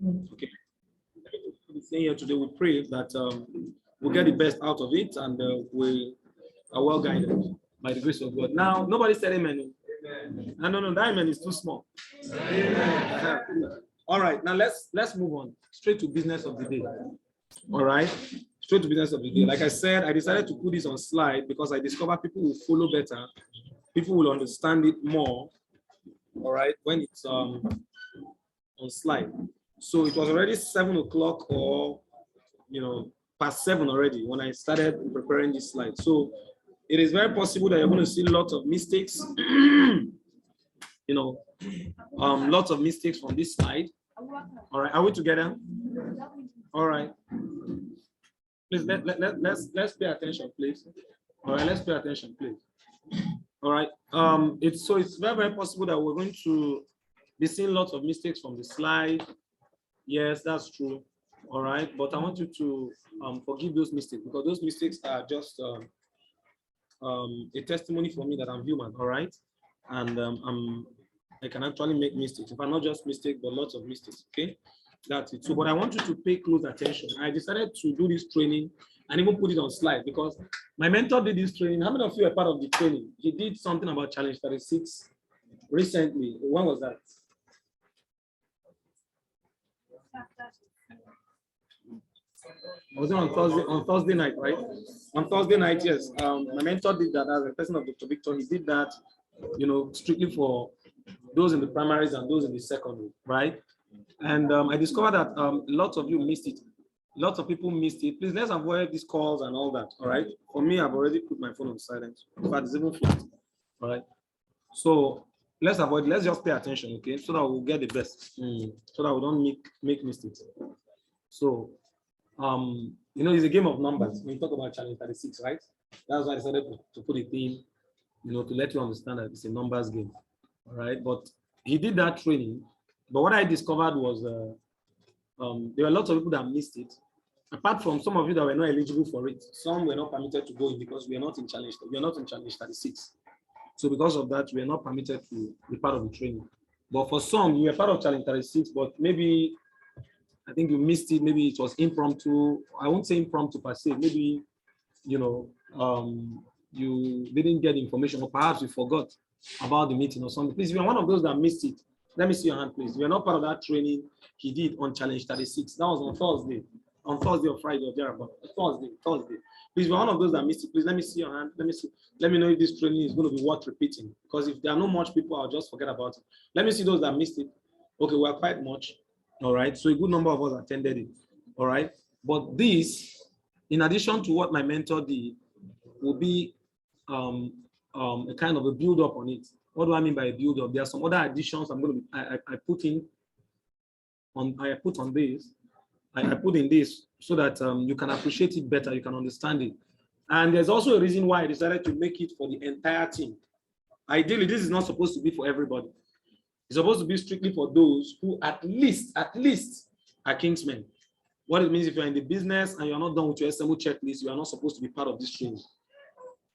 Okay. Saying here today, we pray that we'll get the best out of it, and we are well guided by the grace of God. Now, nobody said amen. No, that amen is too small. All right, now let's move on straight to business of the day. All right, straight to business of the day. Like I said, I decided to put this on slide because I discovered people will follow better, people will understand it more. All right, when it's on slide. So it was already 7 o'clock, or past 7 already when I started preparing this slide. So it is very possible that you're going to see lots of mistakes. Lots of mistakes from this slide. All right, are we together? All right. Please let's pay attention, please. All right, let's pay attention, please. All right. It's very possible that we're going to be seeing lots of mistakes from the slide. Yes, that's true. All right, but I want you to forgive those mistakes, because those mistakes are just a testimony for me that I'm human. All right, and I can actually make mistakes. If I'm not just mistakes, but lots of mistakes. Okay, that's it. So, but I want you to pay close attention. I decided to do this training and even put it on slide because my mentor did this training. How many of you are part of the training? He did something about Challenge 36 recently. When was that? Was it on Thursday night, right? On Thursday night, yes. My mentor did that as a person of Dr. Victor. He did that, strictly for those in the primaries and those in the secondary, right? And I discovered that lots of you missed it. Lots of people missed it. Please, let's avoid these calls and all that, all right? For me, I've already put my phone on silent. In fact, it's even flat, all right? So let's avoid, let's just pay attention, okay? So that we'll get the best, so that we don't make mistakes. So, it's a game of numbers. When you talk about Challenge 36, right? That's why I decided to put a theme, to let you understand that it's a numbers game, all right? But he did that training. But what I discovered was there were lots of people that missed it. Apart from some of you that were not eligible for it, some were not permitted to go in because we are not in Challenge 36. So because of that, we are not permitted to be part of the training. But for some, you were part of Challenge 36, but maybe I think you missed it. Maybe it was impromptu. I won't say impromptu per se. Maybe, you didn't get information, or perhaps you forgot about the meeting or something. Please, if you're one of those that missed it, let me see your hand, please. You're not part of that training he did on Challenge 36. That was on Thursday or Friday or thereabout. Thursday. Please, if you're one of those that missed it, please let me see your hand. Let me know if this training is going to be worth repeating. Because if there are not much people, I'll just forget about it. Let me see those that missed it. Okay, we are quite much. All right, so a good number of us attended it. All right, but this, in addition to what my mentor did, will be a kind of a build up on it. What do I mean by a build up? There are some other additions I'm going to I put in this so that you can appreciate it better, you can understand it. And there's also a reason why I decided to make it for the entire team. Ideally, this is not supposed to be for everybody. It's supposed to be strictly for those who at least are Kingsmen. What it means, if you're in the business and you're not done with your SMO checklist, you are not supposed to be part of this training.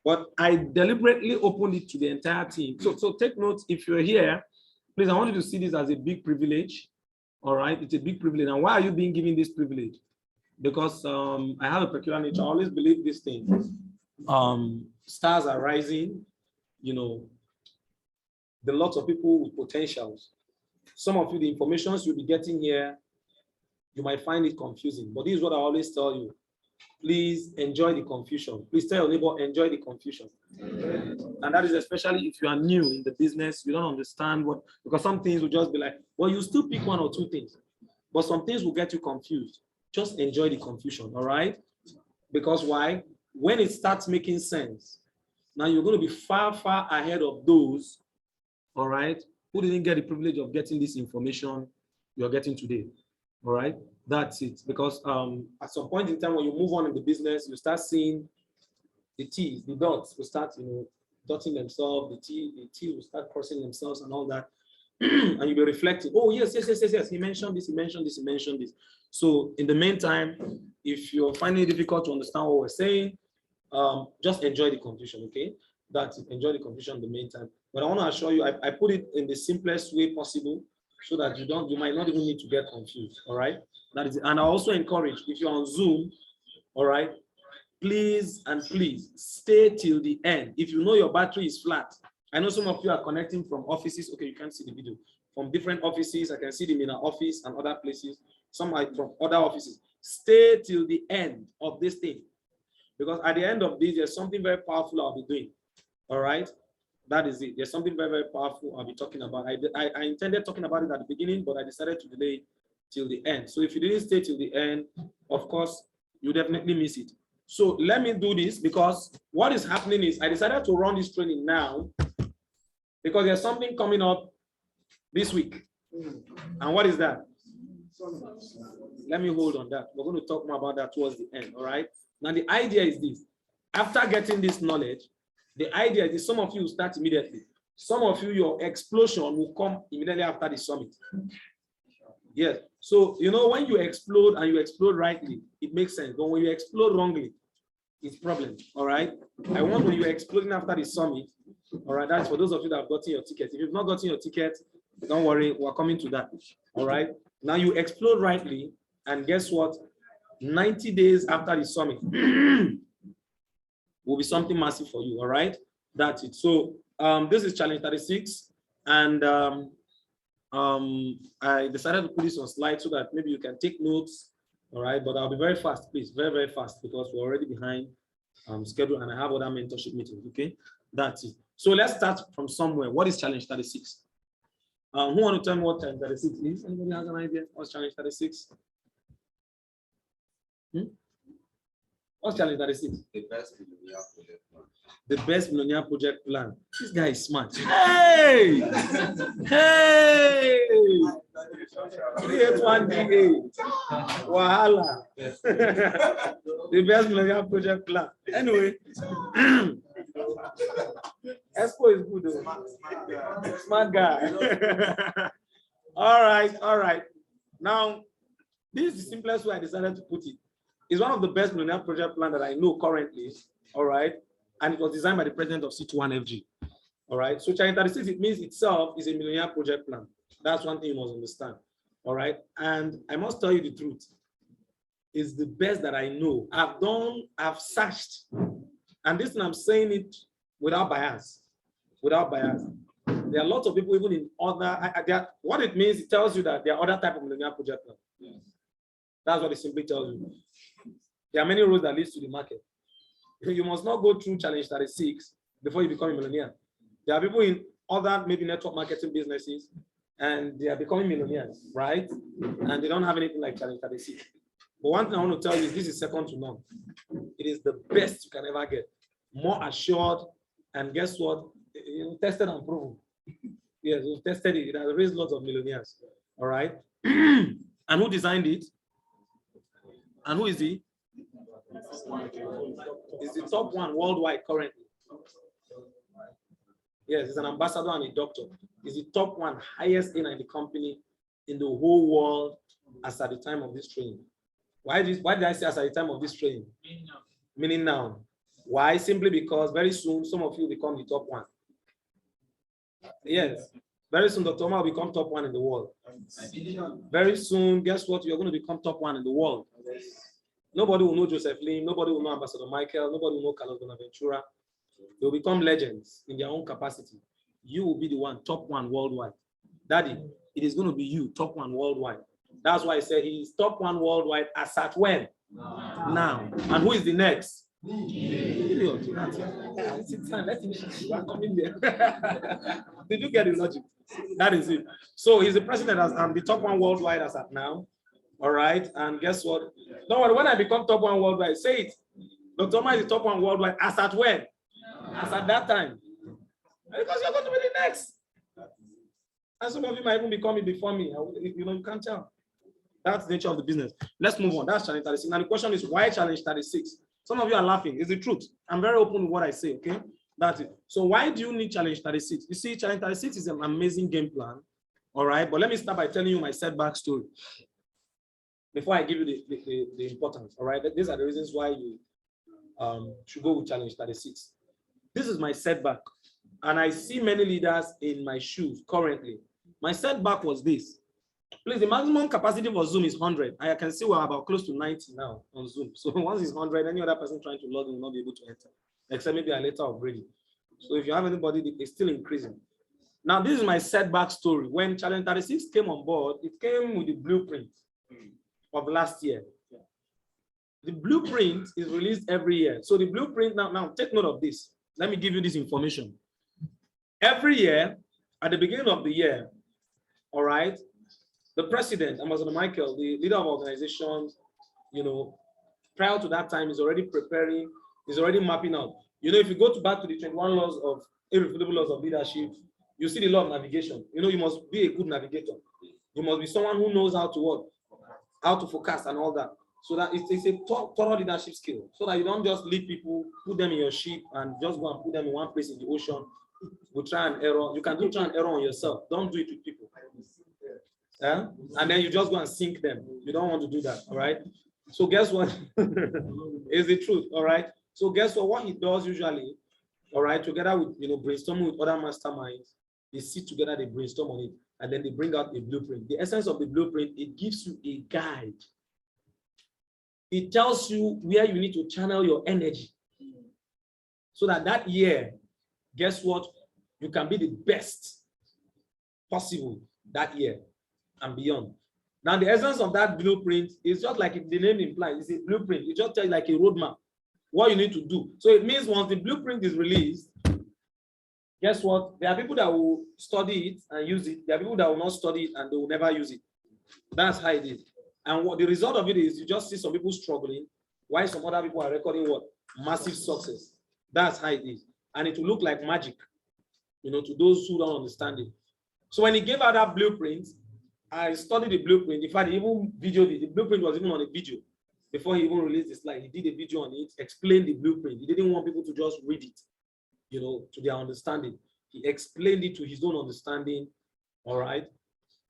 But I deliberately opened it to the entire team. So take note, if you're here, please, I want you to see this as a big privilege. All right, it's a big privilege. And why are you being given this privilege? Because I have a peculiar nature. I always believe this thing. Stars are rising, there are lots of people with potentials. Some of you, the information you'll be getting here, you might find it confusing. But this is what I always tell you. Please enjoy the confusion. Please tell your neighbor, enjoy the confusion. And that is especially if you are new in the business, you don't understand because some things will just be like, well, you still pick one or two things. But some things will get you confused. Just enjoy the confusion, all right? Because why? When it starts making sense, now you're going to be far, far ahead of those, all right, who didn't get the privilege of getting this information you're getting today, all right? That's it. Because at some point in time, when you move on in the business, you start seeing the T's, the dots will start, dotting themselves, the T will start crossing themselves and all that. And you'll be reflecting, oh, yes. He mentioned this. So in the meantime, if you're finding it difficult to understand what we're saying, just enjoy the confusion, okay? That's it. Enjoy the confusion in the meantime. But I want to assure you, I put it in the simplest way possible. so that you might not even need to get confused. All right. That is, and I also encourage, if you're on Zoom, all right, please and please stay till the end. If you know your battery is flat, I know some of you are connecting from offices. Okay, you can't see the video. From different offices, I can see them in our office and other places. Some are from other offices. Stay till the end of this thing, because at the end of this, there's something very powerful I'll be doing. All right, that is it. There's something very, very powerful I'll be talking about. I intended talking about it at the beginning, but I decided to delay it till the end. So if you didn't stay till the end, of course, you definitely miss it. So let me do this, because what is happening is I decided to run this training now because there's something coming up this week. And what is that? Let me hold on that. We're going to talk more about that towards the end. All right. Now, the idea is this. After getting this knowledge, the idea is some of you will start immediately. Some of you, your explosion will come immediately after the summit. Yes. So, you know, when you explode and you explode rightly, it makes sense. But when you explode wrongly, it's problem. All right. I want when you're exploding after the summit. All right. That's for those of you that have gotten your ticket. If you've not gotten your ticket, don't worry. We're coming to that. All right. Now you explode rightly. And guess what? 90 days after the summit will be something massive for you. All right. That's it. So this is challenge 36. And I decided to put this on slide so that maybe you can take notes. All right, but I'll be very fast, please, very, very fast, because we're already behind schedule and I have other mentorship meetings. Okay, that's it. So let's start from somewhere. What is challenge 36? Who want to tell me what challenge 36 is? Anybody has an idea? What's challenge 36? What's challenge 36? The best millionaire project plan. The best millionaire project plan. This guy is smart. Hey! Hey! 381D8. Wahala. The best millionaire project plan. Anyway. Expo is good though. Smart guy. All right, all right. Now, this is the simplest way I decided to put it. It's one of the best millionaire project plan that I know currently. All right. And it was designed by the president of C21FG. All right. So challenge 36, it means itself is a millionaire project plan. That's one thing you must understand. All right. And I must tell you the truth. It's the best that I know. I've searched. And this thing, I'm saying it without bias. Without bias. There are lots of people, even in other, what it means, it tells you that there are other type of millionaire project plan. Yes. That's what it simply tells you. There are many roads that leads to the market. You must not go through challenge 36 before you become a millionaire. There are people in other maybe network marketing businesses and they are becoming millionaires, right? And they don't have anything like challenge 36. But one thing I want to tell you is this is second to none. It is the best you can ever get. More assured, and guess what? You tested and proven. Yes, we've tested it. It has raised lots of millionaires. All right. And who designed it? And who is he? He's the top one worldwide currently. Yes, he's an ambassador and a doctor. He's the top one, highest in the company in the whole world as at the time of this training. Why did I say as at the time of this training? Meaning now. Why? Simply because very soon some of you become the top one. Yes. Very soon Dr. Umar will become top one in the world. Very soon, guess what? You're going to become top one in the world. Nobody will know Joseph Lim, nobody will know Ambassador Michael, nobody will know Carlos Bonaventura. They will become legends in their own capacity. You will be the one, top one worldwide. Daddy, it is going to be you, top one worldwide. That's why I said he is top one worldwide as at when? Now. And who is the next? Did you get the logic? That is it. So he's the president as the top one worldwide as at now. All right, and guess what? Don't worry, when I become top one worldwide, say it. Dr. Umar is the top one worldwide as at when? As at that time. Because you're going to be the next. And some of you might even become it before me. You know, you can't tell. That's the nature of the business. Let's move on. That's challenge 36. Now the question is, why challenge 36? Some of you are laughing. It's the truth. I'm very open with what I say, okay? That's it. So why do you need challenge 36? You see, challenge 36 is an amazing game plan. All right, but let me start by telling you my setback story before I give you the importance. All right, these are the reasons why you should go with challenge 36. This is my setback, and I see many leaders in my shoes currently My setback was this. Please, the maximum capacity for Zoom is 100. I can see we're about close to 90 now on Zoom. So once it's 100, any other person trying to log in will not be able to enter, except maybe I later upgrade it. So if you have anybody, it's still increasing. Now, this is my setback story. When Challenge 36 came on board, it came with the blueprint of last year. The blueprint is released every year. So the blueprint, now take note of this. Let me give you this information. Every year, at the beginning of the year, all right, the president, Ambassador Michael, the leader of organizations, you know, prior to that time is already preparing, is already mapping out. You know, if you go back to the 21 laws of irrefutable laws of leadership, you see the law of navigation. You know, you must be a good navigator. You must be someone who knows how to work, how to forecast and all that. So that it's a thorough leadership skill. So that you don't just lead people, put them in your ship and just go and put them in one place in the ocean with try and error. You can do try and error on yourself. Don't do it with people. Yeah? And then you just go and sink them. You don't want to do that. All right. So guess what? Is the truth. All right. So guess what he does usually, all right, together with, you know, brainstorming with other masterminds, they sit together, they brainstorm on it, and then they bring out a blueprint. The essence of the blueprint, it gives you a guide. It tells you where you need to channel your energy so that year, guess what? You can be the best possible that year and beyond. Now, the essence of that blueprint is just like the name implies, it's a blueprint. It just tells you like a roadmap, what you need to do. So it means once the blueprint is released, guess what? There are people that will study it and use it. There are people that will not study it and they will never use it. That's how it is. And what the result of it is, you just see some people struggling, while some other people are recording what? Massive success. That's how it is. And it will look like magic, you know, to those who don't understand it. So when he gave out that blueprint, I studied the blueprint. In fact, he even videoed it. The blueprint was even on a video before he even released the slide. He did a video on it, explained the blueprint. He didn't want people to just read it, you know, to their understanding. He explained it to his own understanding, all right?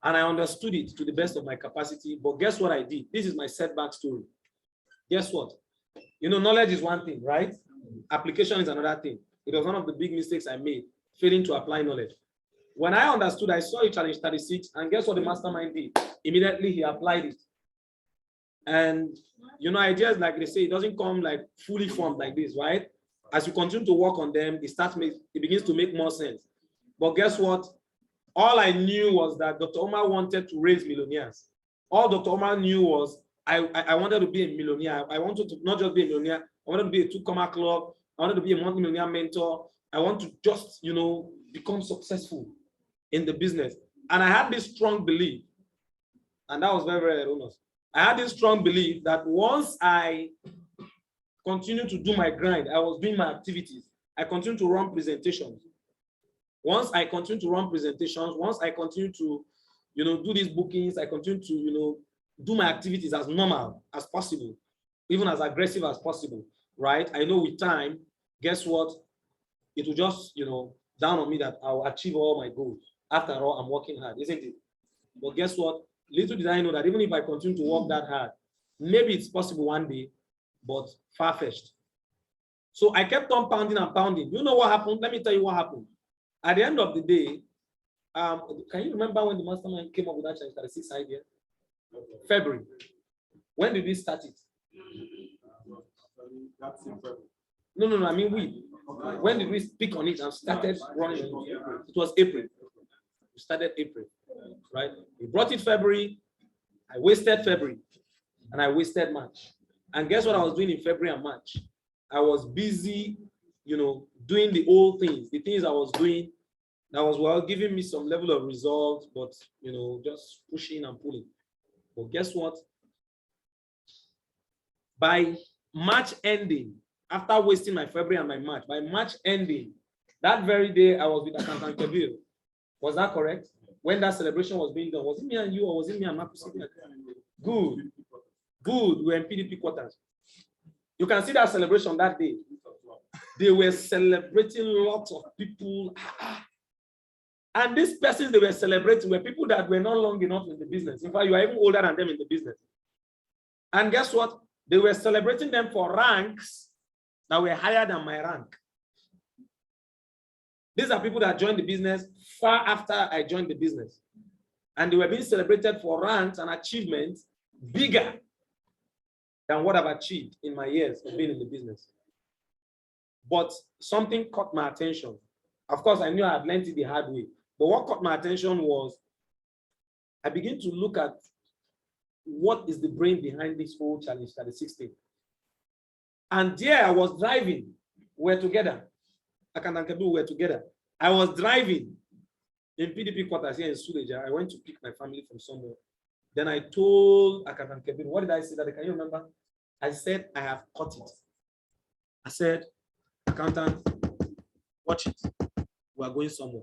And I understood it to the best of my capacity. But guess what I did? This is my setback story. Guess what? You know, knowledge is one thing, right? Application is another thing. It was one of the big mistakes I made, failing to apply knowledge. When I understood, I saw a Challenge 36, and guess what the mastermind did? Immediately he applied it. And you know, ideas, like they say, it doesn't come like fully formed like this, right? As you continue to work on them, it begins to make more sense. But guess what? All I knew was that Dr. Umar wanted to raise millionaires. All Dr. Umar knew was I wanted to be a millionaire. I wanted to not just be a millionaire. I wanted to be a two-comma club. I wanted to be a multi-millionaire mentor. I want to just, you know, become successful in the business. And I had this strong belief, and that was very, very erroneous. I had this strong belief that once I continue to do my grind, I was doing my activities. I continue to run presentations. Once I continue to run presentations, once I continue to, you know, do these bookings, I continue to, you know, do my activities as normal as possible, even as aggressive as possible, right? I know with time, guess what? It will just, you know, down on me that I'll achieve all my goals. After all, I'm working hard, isn't it? But guess what? Little did I know that even if I continue to work that hard, maybe it's possible one day, but far-fetched. So I kept on pounding and pounding. You know what happened? Let me tell you what happened. At the end of the day, can you remember when the mastermind came up with that Challenge 36 idea? February. When did we start it? No. I mean, when did we speak on it and started running? It was April. We started April, right? We brought it February. I wasted February, and I wasted March. And guess what I was doing in February and March? I was busy, you know, doing the old things, the things I was doing that was, well, giving me some level of results, but, you know, just pushing and pulling. But guess what? By March ending, after wasting my February and my March, by March ending, that very day I was with Accountant Kabir. Was that correct? When that celebration was being done, was it me and you, or was it me and Marcus? Good. Good. We were in PDP quarters. You can see that celebration that day. They were celebrating lots of people. And these persons they were celebrating were people that were not long enough in the business. In fact, you are even older than them in the business. And guess what? They were celebrating them for ranks that were higher than my rank. These are people that joined the business far after I joined the business. And they were being celebrated for ranks and achievements bigger than what I've achieved in my years of being in the business. But something caught my attention. Of course, I knew I had learned it the hard way. But what caught my attention was I began to look at what is the brain behind this whole challenge at the 16th. And there I was driving. We're together. Akan and Kebu were together. I was driving in PDP quarters here in Suleja. I went to pick my family from somewhere. Then I told Akan and Kebu, what did I say? That can you remember? I said, I have caught it. I said, accountant, watch it. We are going somewhere.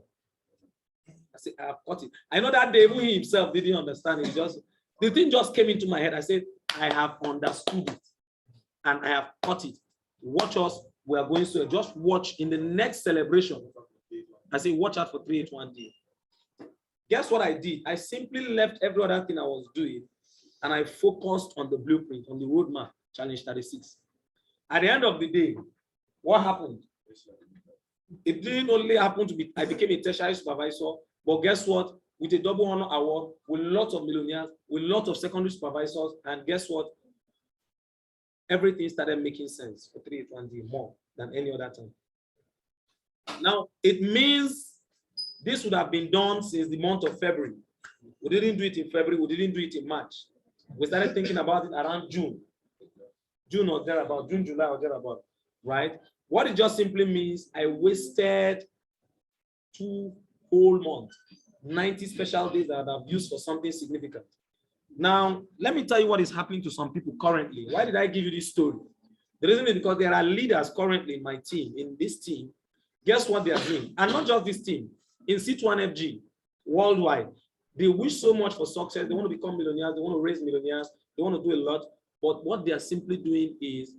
I said, I have caught it. I know that day, even he himself didn't understand it. The thing just came into my head. I said, I have understood it. And I have caught it. Watch us. We are going to just watch in the next celebration. I say, watch out for 381D. Guess what I did? I simply left every other thing I was doing and I focused on the blueprint, on the roadmap, Challenge 36. At the end of the day, what happened? It didn't only happen to be, I became a tertiary supervisor, but guess what? With a double honor award, with lots of millionaires, with lots of secondary supervisors, and guess what? Everything started making sense for 381D more than any other time. Now, it means this would have been done since the month of February. We didn't do it in February, we didn't do it in March. We started thinking about it around June. June or thereabout, June, July or thereabout, right? What it just simply means, I wasted 2 whole months, 90 special days that I've used for something significant. Now, let me tell you what is happening to some people currently. Why did I give you this story? The reason is because there are leaders currently in my team, in this team. Guess what they are doing? And not just this team, in C1FG, worldwide, they wish so much for success. They want to become millionaires. They want to raise millionaires. They want to do a lot. But what they are simply doing is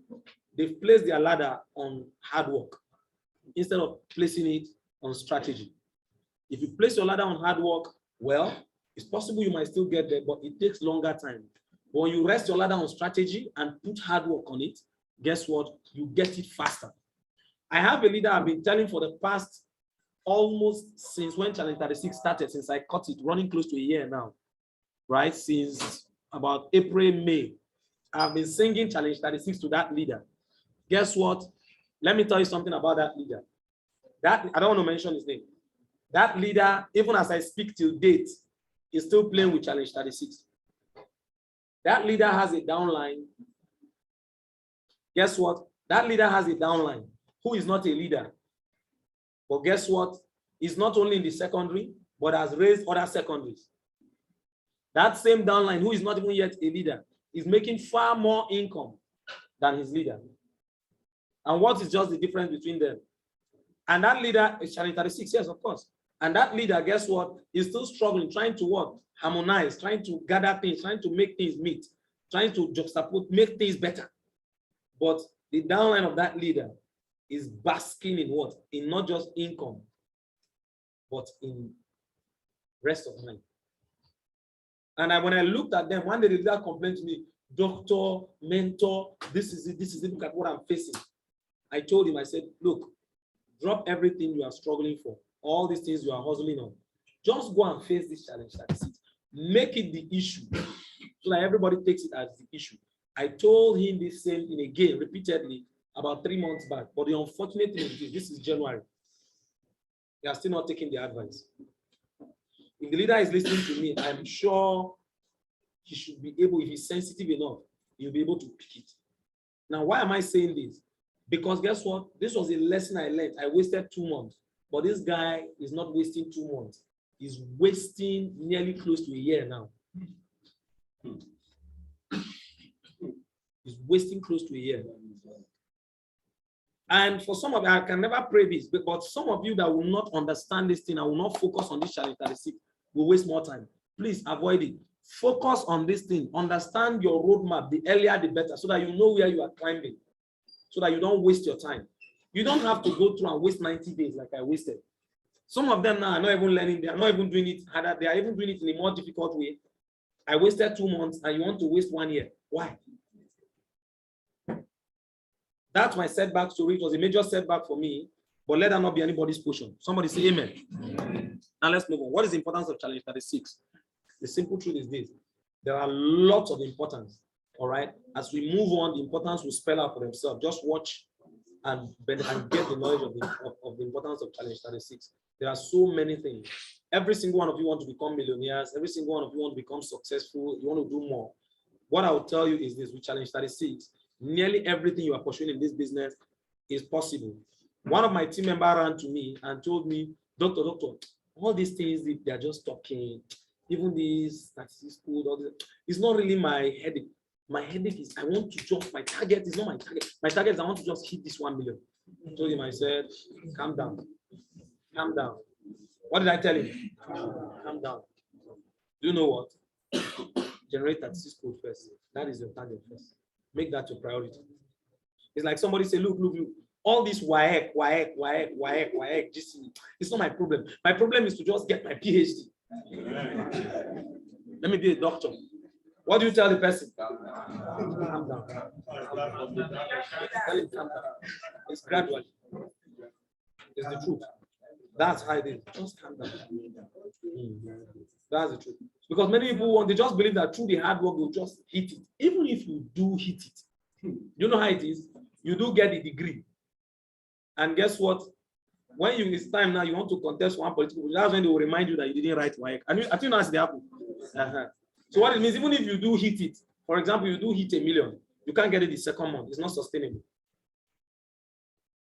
they've placed their ladder on hard work instead of placing it on strategy. If you place your ladder on hard work, well, it's possible you might still get there, but it takes longer time. But when you rest your ladder on strategy and put hard work on it, guess what? You get it faster. I have a leader I've been telling for the past almost since when Challenge 36 started, since I caught it, running close to a year now, right? Since about April, May, I've been singing Challenge 36 to that leader. Guess what? Let me tell you something about that leader. That I don't want to mention his name. That leader, even as I speak till date, is still playing with Challenge 36. That leader has a downline. Guess what? That leader has a downline who is not a leader. But guess what? He's not only in the secondary, but has raised other secondaries. That same downline, who is not even yet a leader, is making far more income than his leader. And what is just the difference between them? And that leader is Challenge 36, yes, of course. And that leader, guess what? Is still struggling, trying to what? Harmonize, trying to gather things, trying to make things meet, trying to juxtapose, make things better. But the downline of that leader is basking in what? In not just income, but in rest of mind. And when I looked at them, one day the leader complained to me, doctor, mentor, this is it, look at what I'm facing. I told him, I said, look, drop everything you are struggling for, all these things you are hustling on. Just go and face this challenge. That's it. Make it the issue so that everybody takes it as the issue. I told him this same thing again, repeatedly, about 3 months back. But the unfortunate thing is this is January. They are still not taking the advice. If the leader is listening to me, I'm sure he should be able, if he's sensitive enough, he'll be able to pick it. Now, why am I saying this? Because guess what? This was a lesson I learned. I wasted 2 months. But this guy is not wasting 2 months. He's wasting nearly close to a year now. He's wasting close to a year. And for some of you, I can never pray this, but some of you that will not understand this thing, I will not focus on this challenge 36, will waste more time. Please avoid it. Focus on this thing. Understand your roadmap. The earlier, the better, so that you know where you are climbing, so that you don't waste your time. You don't have to go through and waste 90 days like I wasted. Some of them now are not even learning. They are not even doing it harder. They are even doing it in a more difficult way. I wasted 2 months and you want to waste 1 year. Why? That's my setback story. It was a major setback for me, but let that not be anybody's portion. Somebody say amen. Now let's move on. What is the importance of challenge 36? The simple truth is this. There are lots of importance. All right. As we move on, the importance will spell out for themselves. Just watch and get the knowledge of the importance of Challenge 36. There are so many things. Every single one of you want to become millionaires. Every single one of you want to become successful. You want to do more. What I will tell you is this: with Challenge 36, nearly everything you are pursuing in this business is possible. One of my team members ran to me and told me, Doctor, all these things, they are just talking. Even this statistics school, all this, it's not really my headache. My headache is I want to jump. My target is not my target. My target is I want to just hit this 1 million. I told him, I said, calm down. Calm down. What did I tell him? Calm down. Do you know what? Generate 36 code first. That is your target first. Make that your priority. It's like somebody say, look, all this WAEC, it's not my problem. My problem is to just get my PhD. Let me be a doctor. What do you tell the person? Calm down. Tell him calm down. It's gradual. It's the truth. That's how it is. Just calm down. That's the truth. Because many people they just believe that through the hard work, they'll just hit it. Even if you do hit it, you know how it is? You do get the degree. And guess what? When it's time now, you want to contest one political, that's when they will remind you that you didn't write WAEC. And I think that's the apple. So what it means, even if you do hit it, for example, you do hit 1 million, you can't get it the second month. It's not sustainable.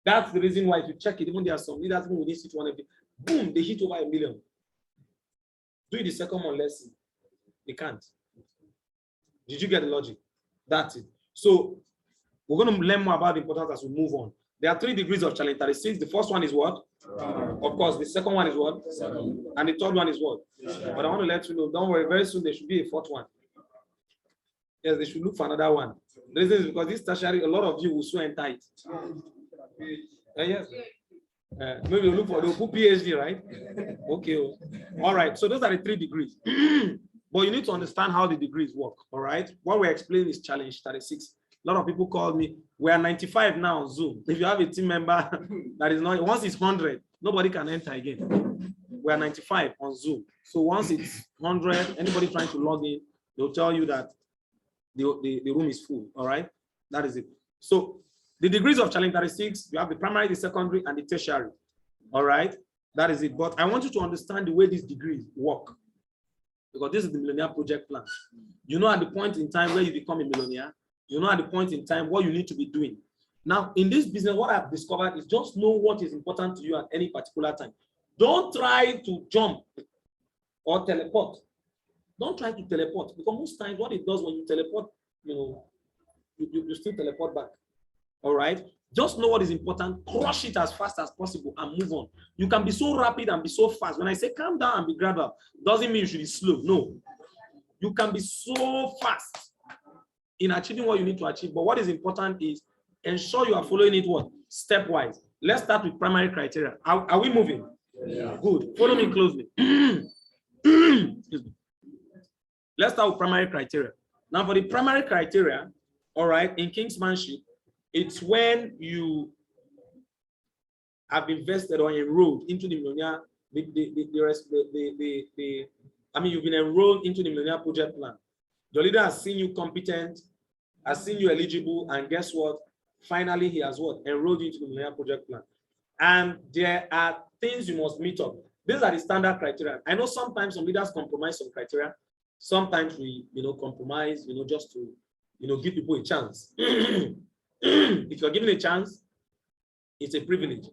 That's the reason why if you check it, even there are some leaders who within sit one every, boom, they hit over 1 million. Do it the second month, let's see. They can't. Did you get the logic? That's it. So we're going to learn more about the importance as we move on. There are 3 degrees of Challenge 36. The first one is what? Of course, the second one is what? And the third one is what? But I want to let you know, don't worry, very soon there should be a 4th one. Yes, they should look for another one. The reason is because this tertiary, a lot of you will soon enter it. Yes. Maybe they'll put PhD, right? Okay. All right. So those are the 3 degrees. But you need to understand how the degrees work. All right. What we're explaining is Challenge 36. A lot of people call me. We are 95 now on Zoom. If you have a team member that is not, once it's 100, nobody can enter again. We are 95 on Zoom. So once it's 100, anybody trying to log in, they'll tell you that the room is full. All right. That is it. So the degrees of Challenge 36, you have the primary, the secondary, and the tertiary. All right. That is it. But I want you to understand the way these degrees work. Because this is the Millionaire Project Plan. You know, at the point in time where you become a millionaire, you know at the point in time what you need to be doing. Now, in this business, what I've discovered is just know what is important to you at any particular time. Don't try to jump or teleport. Don't try to teleport, because most times what it does when you teleport, you know, you still teleport back. All right? Just know what is important, crush it as fast as possible and move on. You can be so rapid and be so fast. When I say calm down and be gradual, doesn't mean you should be slow. No. You can be so fast in achieving what you need to achieve. But what is important is ensure you are following it what? Stepwise. Let's start with primary criteria. Are we moving? Yeah. Good. Follow me closely. Excuse me. Let's start with primary criteria. Now, for the primary criteria, all right, in Kingsmanship, it's when you have invested or enrolled into the millionaire, you've been enrolled into the Millionaire Project Plan. Your leader has seen you competent, has seen you eligible, and guess what? Finally, he has what? Enrolled you into the Millionaire Project Plan. And there are things you must meet up. These are the standard criteria. I know sometimes some leaders compromise some criteria. Sometimes we, compromise, just to, give people a chance. If you're given a chance, it's a privilege.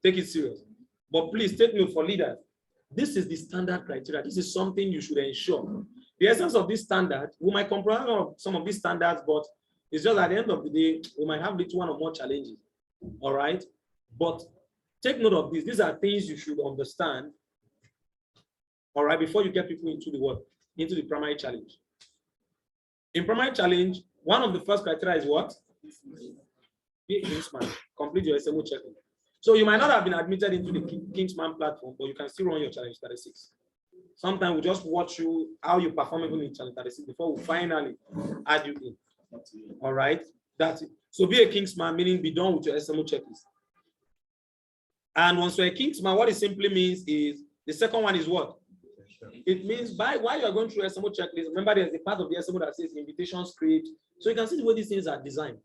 Take it serious. But please take note for leaders. This is the standard criteria. This is something you should ensure. The essence of this standard, we might compromise some of these standards, but it's just at the end of the day, we might have little one or more challenges. All right? But take note of this. These are things you should understand, all right, before you get people into the what? Into the primary challenge. In primary challenge, one of the first criteria is what? Be a Kingsman. Complete your SMO checking. So you might not have been admitted into the Kingsman platform, but you can still run your Challenge 36. Sometimes we just watch you, how you perform even in Challenge 36 before we finally add you in. All right? That's it. So be a Kingsman, meaning be done with your SMO checklist. And once you're a Kingsman, what it simply means is, the second one is what? It means while you are going through SMO checklist, remember there's a part of the SMO that says invitation script. So you can see the way these things are designed.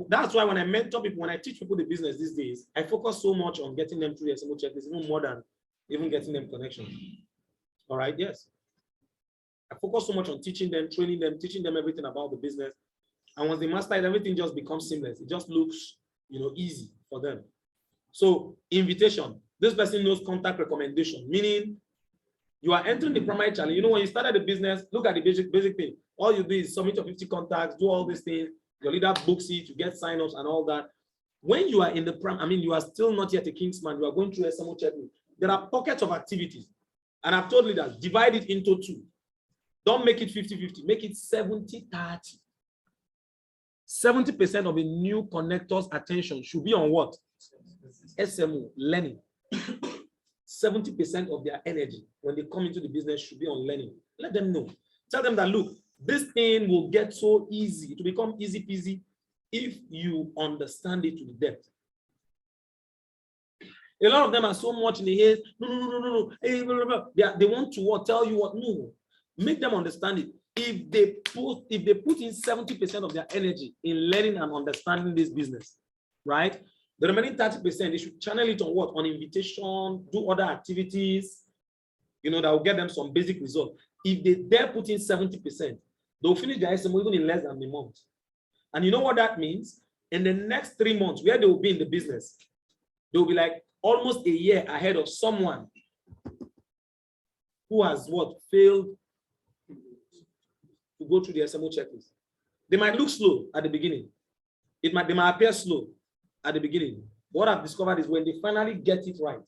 That's why when I mentor people, when I teach people the business these days, I focus so much on getting them through the SMO checklist, even more than even getting them connection. All right, yes. I focus so much on teaching them, training them, teaching them everything about the business. And once they master it, everything just becomes seamless. It just looks, easy for them. So invitation, this person knows contact recommendation, meaning you are entering the primary challenge. When you started the business, look at the basic thing. All you do is submit your 50 contacts, do all these things. Your leader books it, you get signups and all that. When you are in the you are still not yet a Kingsman. You are going through SMO checklist. There are pockets of activities. And I've told leaders, divide it into two. Don't make it 50-50. Make it 70-30. 70% of a new connector's attention should be on what? SMO, learning. 70% of their energy when they come into the business should be on learning. Let them know. Tell them that, look, this thing will get so easy. It will become easy peasy if you understand it to the depth. A lot of them are so much in the head. No. Hey, blah, blah, blah. They want to what? Tell you what? No. Make them understand it. If they put in 70% of their energy in learning and understanding this business, right? The remaining 30%, they should channel it on what? On invitation, do other activities, that will get them some basic results. If they dare put in 70%, they'll finish their SMO even in less than a month. And you know what that means? In the next 3 months, where they will be in the business, they'll be like almost a year ahead of someone who has failed to go through the SMO checklist. They might look slow at the beginning. They might appear slow at the beginning. What I've discovered is when they finally get it right,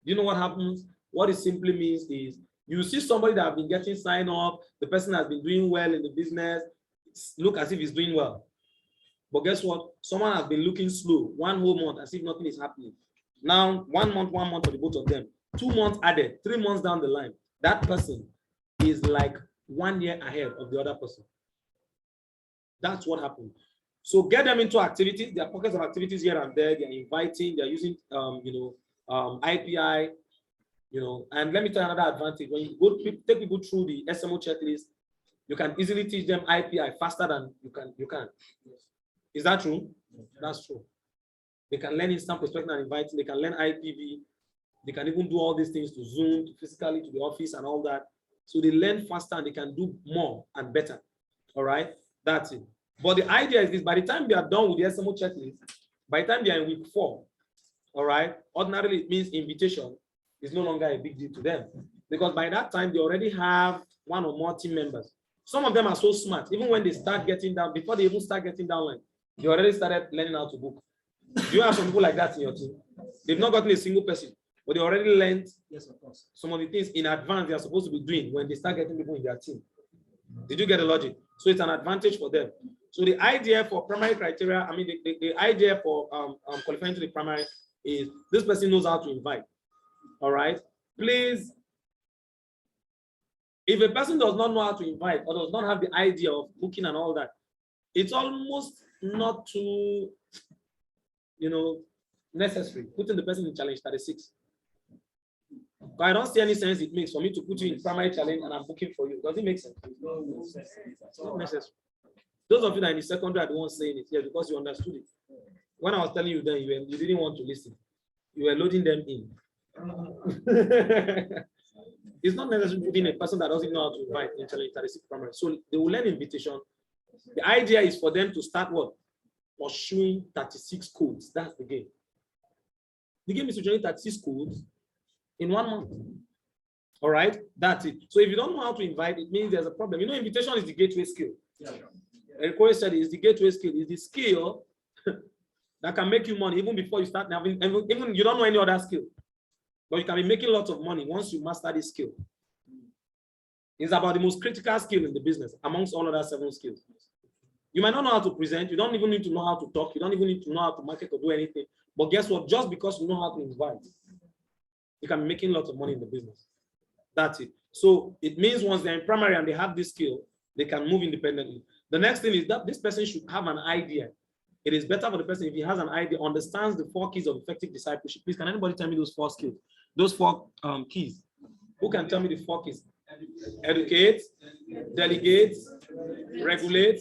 you know what happens? What it simply means is you see somebody that have been getting signed up, the person has been doing well in the business, look as if he's doing well. But guess what? Someone has been looking slow, 1 whole month, as if nothing is happening. Now, 1 month for the both of them, 2 months added, 3 months down the line, that person is like 1 year ahead of the other person. That's what happened. So get them into activities. There are pockets of activities here and there. They're inviting, they're using, IPI, and let me tell you another advantage. When you take people through the SMO checklist, you can easily teach them IPI faster than you can. Is that true? That's true. They can learn instant prospecting and inviting. They can learn IPV. They can even do all these things to Zoom, physically to the office and all that. So they learn faster and they can do more and better. All right, that's it. But the idea is this: by the time they are done with the SMO checklist, by the time they are in week 4, all right, ordinarily it means invitation is no longer a big deal to them, because by that time they already have 1 or more team members. Some of them are so smart, even when they start getting down, before they even start getting down line, they already started learning how to book. Do you have some people like that in your team? They've not gotten a single person, but they already learned, yes, of course, some of the things in advance they are supposed to be doing when they start getting people in their team. Did you get the logic? So it's an advantage for them. So the idea for primary criteria, the idea for qualifying to the primary is this person knows how to invite. All right. Please, if a person does not know how to invite or does not have the idea of booking and all that, it's almost not too, necessary putting the person in challenge 36. But I don't see any sense it makes for me to put you in primary challenge and I'm booking for you. Does it make sense? It's not necessary. Those of you that are in the secondary are the ones saying it here because you understood it. When I was telling you then, you didn't want to listen. You were loading them in. It's not necessary putting a person that doesn't know how to invite in challenge 36 primary. So they will learn invitation. The idea is for them to start what? Pursuing 36 codes. That's the game. The game is to generate 36 codes in 1 month. All right, that's it. So if you don't know how to invite, it means there's a problem. Invitation is the gateway skill. Yeah. Corey said it's the gateway skill. It's the skill that can make you money even before you start having, even you don't know any other skill. But you can be making lots of money once you master this skill. It's about the most critical skill in the business amongst all other 7 skills. You might not know how to present. You don't even need to know how to talk. You don't even need to know how to market or do anything. But guess what? Just because you know how to invite, you can be making lots of money in the business. That's it. So it means once they're in primary and they have this skill, they can move independently. The next thing is that this person should have an idea. It is better for the person if he has an idea, understands the 4 keys of effective discipleship. Please, can anybody tell me those 4 skills? Those 4 keys Who can tell me the 4 keys? Educate, delegate, regulate,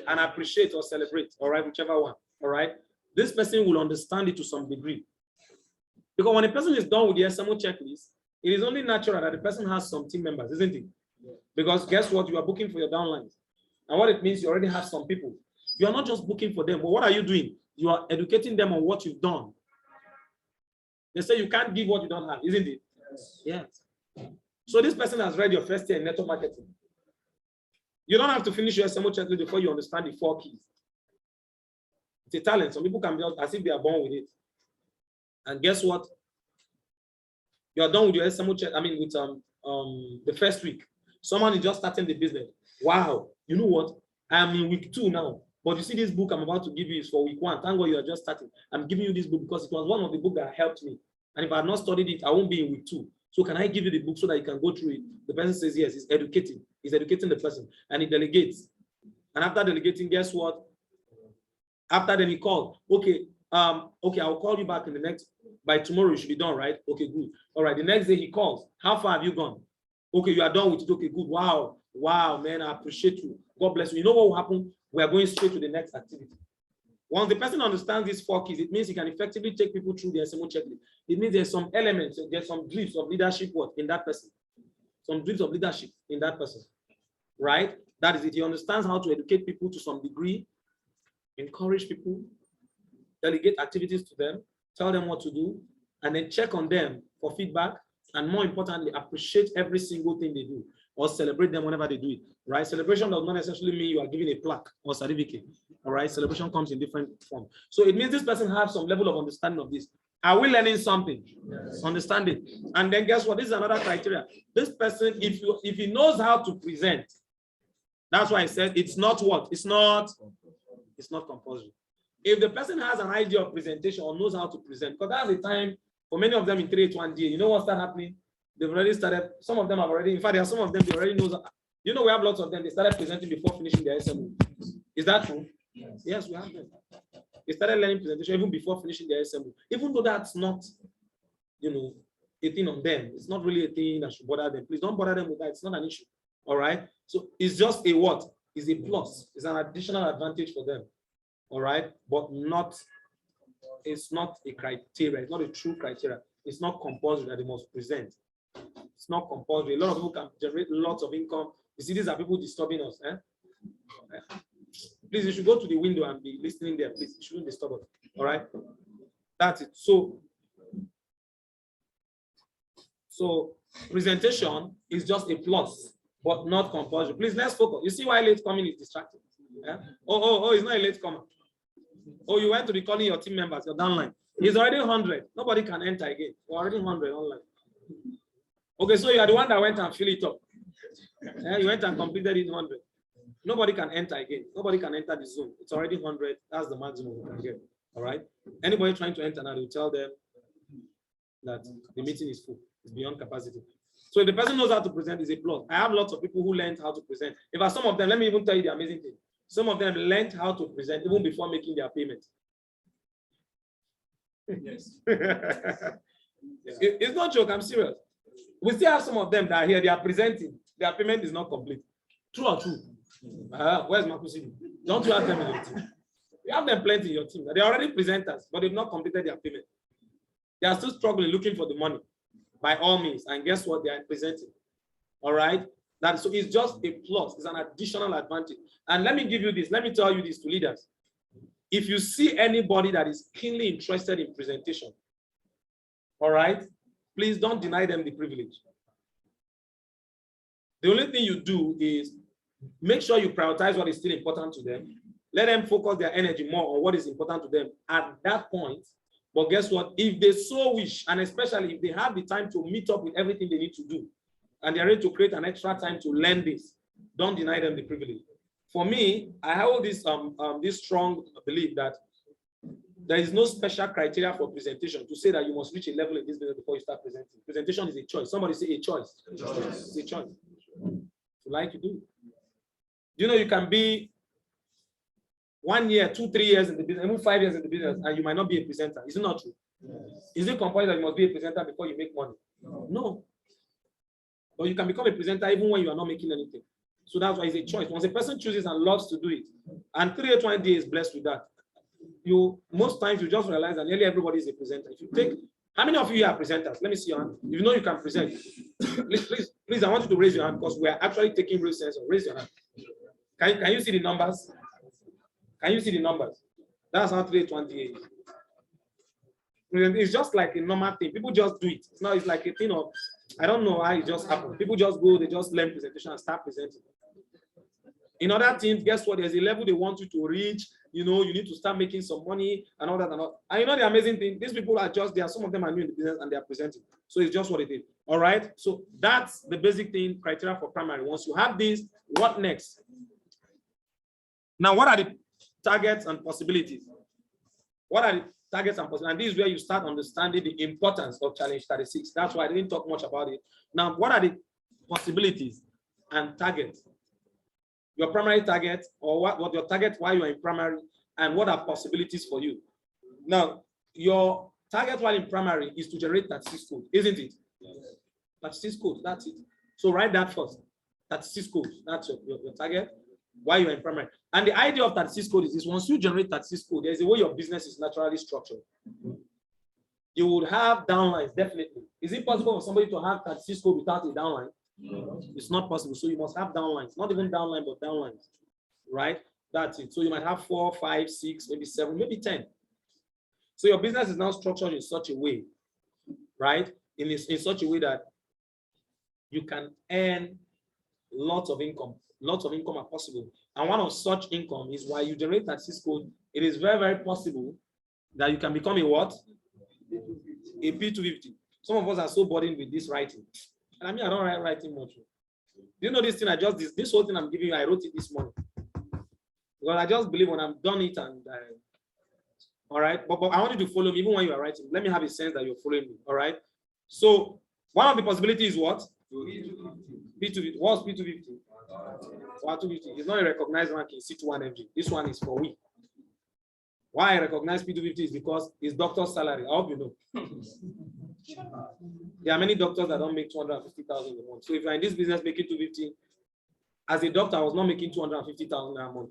and appreciate or celebrate. All right, whichever one. All right. This person will understand it to some degree. Because when a person is done with the SMO checklist, it is only natural that the person has some team members, isn't it? Because guess what? You are booking for your downlines. And what it means, you already have some people. You are not just booking for them, but what are you doing? You are educating them on what you've done. They say you can't give what you don't have, isn't it? Yes. So this person has read your first year in network marketing. You don't have to finish your SMO checklist before you understand the 4 keys. It's a talent. Some people can be as if they are born with it. And guess what? You are done with your SMO check. I mean, with the first week. Someone is just starting the business. Wow. You know what? I am in week 2 now. But you see, this book I'm about to give you is for week 1. Thank God you are just starting. I'm giving you this book because it was one of the books that helped me. And if I had not studied it, I won't be in week 2. So can I give you the book so that you can go through it? The person says yes. He's educating. He's educating the person. And he delegates. And after delegating, guess what? After then he called. Okay, okay, I'll call you back in the next, by tomorrow you should be done, right? Okay, good. All right, the next day he calls. How far have you gone? Okay, you are done with it. Okay, good. Wow, wow, man, I appreciate you. God bless you. You know what will happen? We are going straight to the next activity. Once the person understands these 4 keys, it means he can effectively take people through the SMO checklist. It means there's some elements, there's some glimpses of leadership in that person. Some glimpses of leadership in that person, right? That is it. He understands how to educate people to some degree, encourage people, delegate activities to them, tell them what to do, and then check on them for feedback, and more importantly, appreciate every single thing they do, or celebrate them whenever they do it, right? Celebration does not necessarily mean you are giving a plaque or certificate, all right? Celebration comes in different forms. So it means this person has some level of understanding of this. Are we learning something? Yes. Understand it. And then guess what? This is another criteria. This person, if he knows how to present, that's why I said it's not what? It's not compulsory. If the person has an idea of presentation or knows how to present, because that's the time for many of them in 381D, you know what started happening? They've already started, some of them have already, in fact, there are some of them, they already know, you know, we have lots of them, they started presenting before finishing their SMO. Is that true? Yes, yes, we have them. They started learning presentation even before finishing their SMO. Even though that's not, you know, a thing on them. It's not really a thing that should bother them. Please don't bother them with that. It's not an issue. All right. So it's just a what? It's a plus. It's an additional advantage for them. All right. But not, it's not a criteria. It's not a true criteria. It's not compulsory that they must present. It's not compulsory. A lot of people can generate lots of income. You see, these are people disturbing us. Eh? Please, you should go to the window and be listening there. Please, you shouldn't disturb us. All right. That's it. So presentation is just a plus, but not compulsory. Please, let's focus. You see why late coming is distracting? Yeah? Oh, it's not a late comer. Oh, you went to be calling your team members, your downline. He's already 100. Nobody can enter again. You're already 100 online. Okay, so you are the one that went and fill it up. Yeah, you went and completed it 100. Nobody can enter again. Nobody can enter the Zoom. It's already 100. That's the maximum we can get. All right. Anybody trying to enter now, you tell them that the meeting is full. It's beyond capacity. So if the person knows how to present, is a plus. I have lots of people who learned how to present. In fact, some of them, let me even tell you the amazing thing. Some of them learned how to present even before making their payment. Yes. It's not a joke. I'm serious. We still have some of them that are here. They are presenting. Their payment is not complete. True or true? Where's Makusi? Don't you have them in your team? You have them plenty in your team. They're already presenters, but they've not completed their payment. They are still struggling, looking for the money by all means. And guess what? They are presenting. All right. So it's just a plus. It's an additional advantage. And let me give you this. Let me tell you this to leaders. If you see anybody that is keenly interested in presentation, all right, please don't deny them the privilege. The only thing you do is make sure you prioritize what is still important to them. Let them focus their energy more on what is important to them at that point. But guess what? If they so wish, and especially if they have the time to meet up with everything they need to do, and they're ready to create an extra time to learn this, don't deny them the privilege. For me, I hold this this strong belief that there is no special criteria for presentation to say that you must reach a level in this business before you start presenting. Presentation is a choice. Somebody say a choice. It's a choice. You like to do. You know, you can be 1 year, 2, 3 years in the business, even 5 years in the business, and you might not be a presenter. Is it not true? Yes. Is it compulsory that you must be a presenter before you make money? No. But you can become a presenter even when you are not making anything. So that's why it's a choice. Once a person chooses and loves to do it, and 381D is blessed with that, most times you just realize that nearly everybody is a presenter. If you take, how many of you are presenters? Let me see your hand. If you know you can present, please, I want you to raise your hand because we are actually taking real sense. Raise your hand. Can you see the numbers? Can you see the numbers? That's how 381D is. It's just like a normal thing. People just do it. It's like a thing of, I don't know how it just happened. People just go, they just learn presentation and start presenting. In other teams, guess what? There's a level they want you to reach. You need to start making some money and all that and all. And the amazing thing, these people are just there. Some of them are new in the business and they are presenting. So it's just what it is. All right. So that's the basic thing, criteria for primary. Once you have this, what next? Now, what are the targets and possibilities? What are the targets and possibilities? And this is where you start understanding the importance of challenge 36. That's why I didn't talk much about it. Now, what are the possibilities and targets? Your primary target, or what your target while you are in primary, and what are possibilities for you? Now, your target while in primary is to generate 36 code, isn't it? 36 code, that's it. So write that first. 36 code, that's your target while you're in primary. And the idea of 36 code is this: once you generate 36 code, there's a way your business is naturally structured. You would have downlines, definitely. Is it possible for somebody to have 36 code without a downline? No. It's not possible. So you must have downlines, not even downline, but downlines, right? That's it. So you might have 4, 5, 6, maybe 7, maybe 10. So your business is now structured in such a way, right? In such a way that you can earn lots of income. Lots of income are possible. And one of such income is why you generate 36 code. It is very, very possible that you can become a what? A P250. Some of us are so burdened with this writing. And I mean, I don't write writing much. You know this thing, this whole thing I'm giving you, I wrote it this morning. Because I just believe when I'm done it and all right. But I want you to follow me even when you are writing. Let me have a sense that you're following me. All right. So one of the possibilities is what? P250. What's P250? 250. It's not a recognized rank in C21FG. This one is for we. Why I recognize P250 is because it's doctor's salary. I hope you know. There are many doctors that don't make 250,000 a month. So if you're in this business making 250, as a doctor, I was not making 250,000 a month.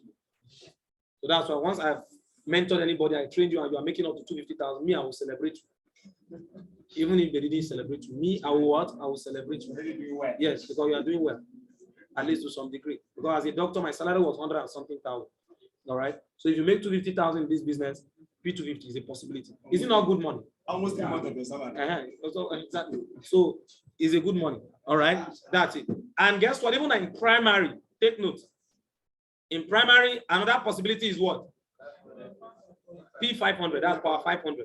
So that's why once I've mentored anybody, I trained you, and you are making up to 250,000, me, I will celebrate you. Even if they didn't celebrate you, me, I will what? I will celebrate you. Yes, because you are doing well, at least to some degree. Because as a doctor, my salary was 100 and something thousand. All right. So if you make 250,000 in this business, P250 is a possibility. Is it not good money? Almost a month of your salary. Exactly. So it's a good money. All right. That's it. And guess what? Even in primary, take note. In primary, another possibility is what? P500. That's power 500,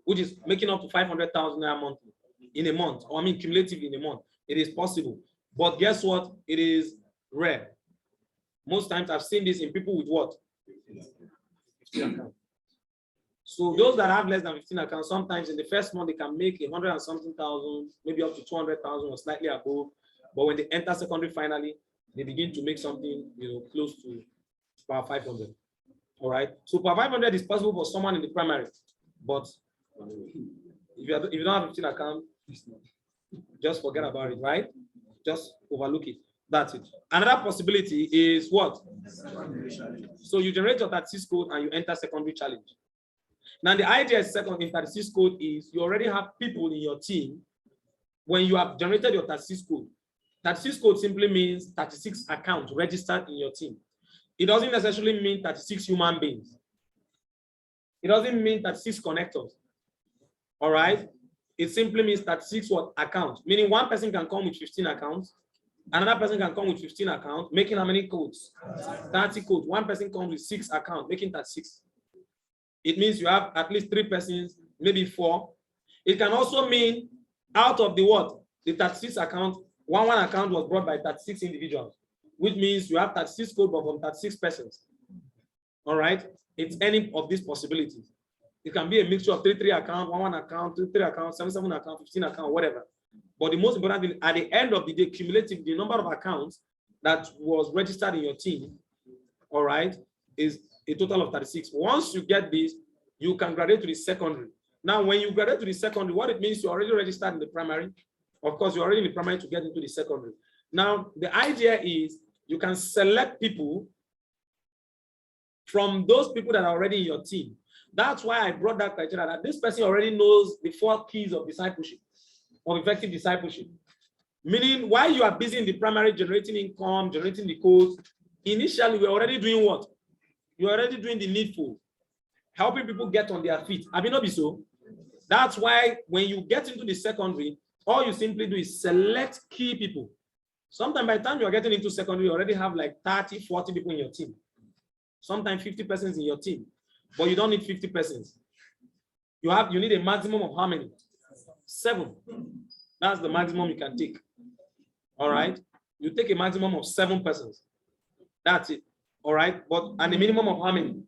which is making up to 500,000 a month in a month. Or I mean, cumulative in a month. It is possible. But guess what? It is rare. Most times I've seen this in people with what? 15 accounts. So those that have less than 15 accounts, sometimes in the first month they can make 100 and something thousand, maybe up to 200,000 or slightly above. But when they enter secondary, finally, they begin to make something, close to power 500. All right. So power 500 is possible for someone in the primary, but if you don't have 15 accounts, just forget about it, right? Just overlook it. That's it. Another possibility is what? So you generate your 36 code and you enter secondary challenge. Now the idea is in 36 code is you already have people in your team. When you have generated your 36 code, 36 code simply means 36 accounts registered in your team. It doesn't necessarily mean 36 human beings. It doesn't mean 36 connectors. All right. It simply means 36 what accounts, meaning one person can come with 15 accounts. Another person can come with 15 accounts, making how many codes? 30 codes. One person comes with 6 accounts, making 36. It means you have at least 3 persons, maybe 4. It can also mean out of the what? The 36 account, one account was brought by 36 individuals, which means you have 36 code but from 36 persons. All right. It's any of these possibilities. It can be a mixture of 3 account, 1 account, 3 account, 7 account, 15 account, whatever. But the most important thing, at the end of the day, cumulative, the number of accounts that was registered in your team, all right, is a total of 36. Once you get this, you can graduate to the secondary. Now, when you graduate to the secondary, what it means, you're already registered in the primary, Of course, you're already in the primary to get into the secondary. Now, the idea is you can select people from those people that are already in your team. That's why I brought that criteria, that this person already knows the 4 keys of discipleship, of effective discipleship. Meaning, while you are busy in the primary generating income, generating the codes, initially we're already doing what? You're already doing the needful, helping people get on their feet. I mean, not be so. That's why when you get into the secondary, all you simply do is select key people. Sometimes by the time you're getting into secondary, you already have like 30, 40 people in your team. Sometimes 50 persons in your team, but you don't need 50 persons. You need a maximum of how many? 7. That's the maximum you can take. All right. You take a maximum of 7 persons. That's it. All right. But and a minimum of how many?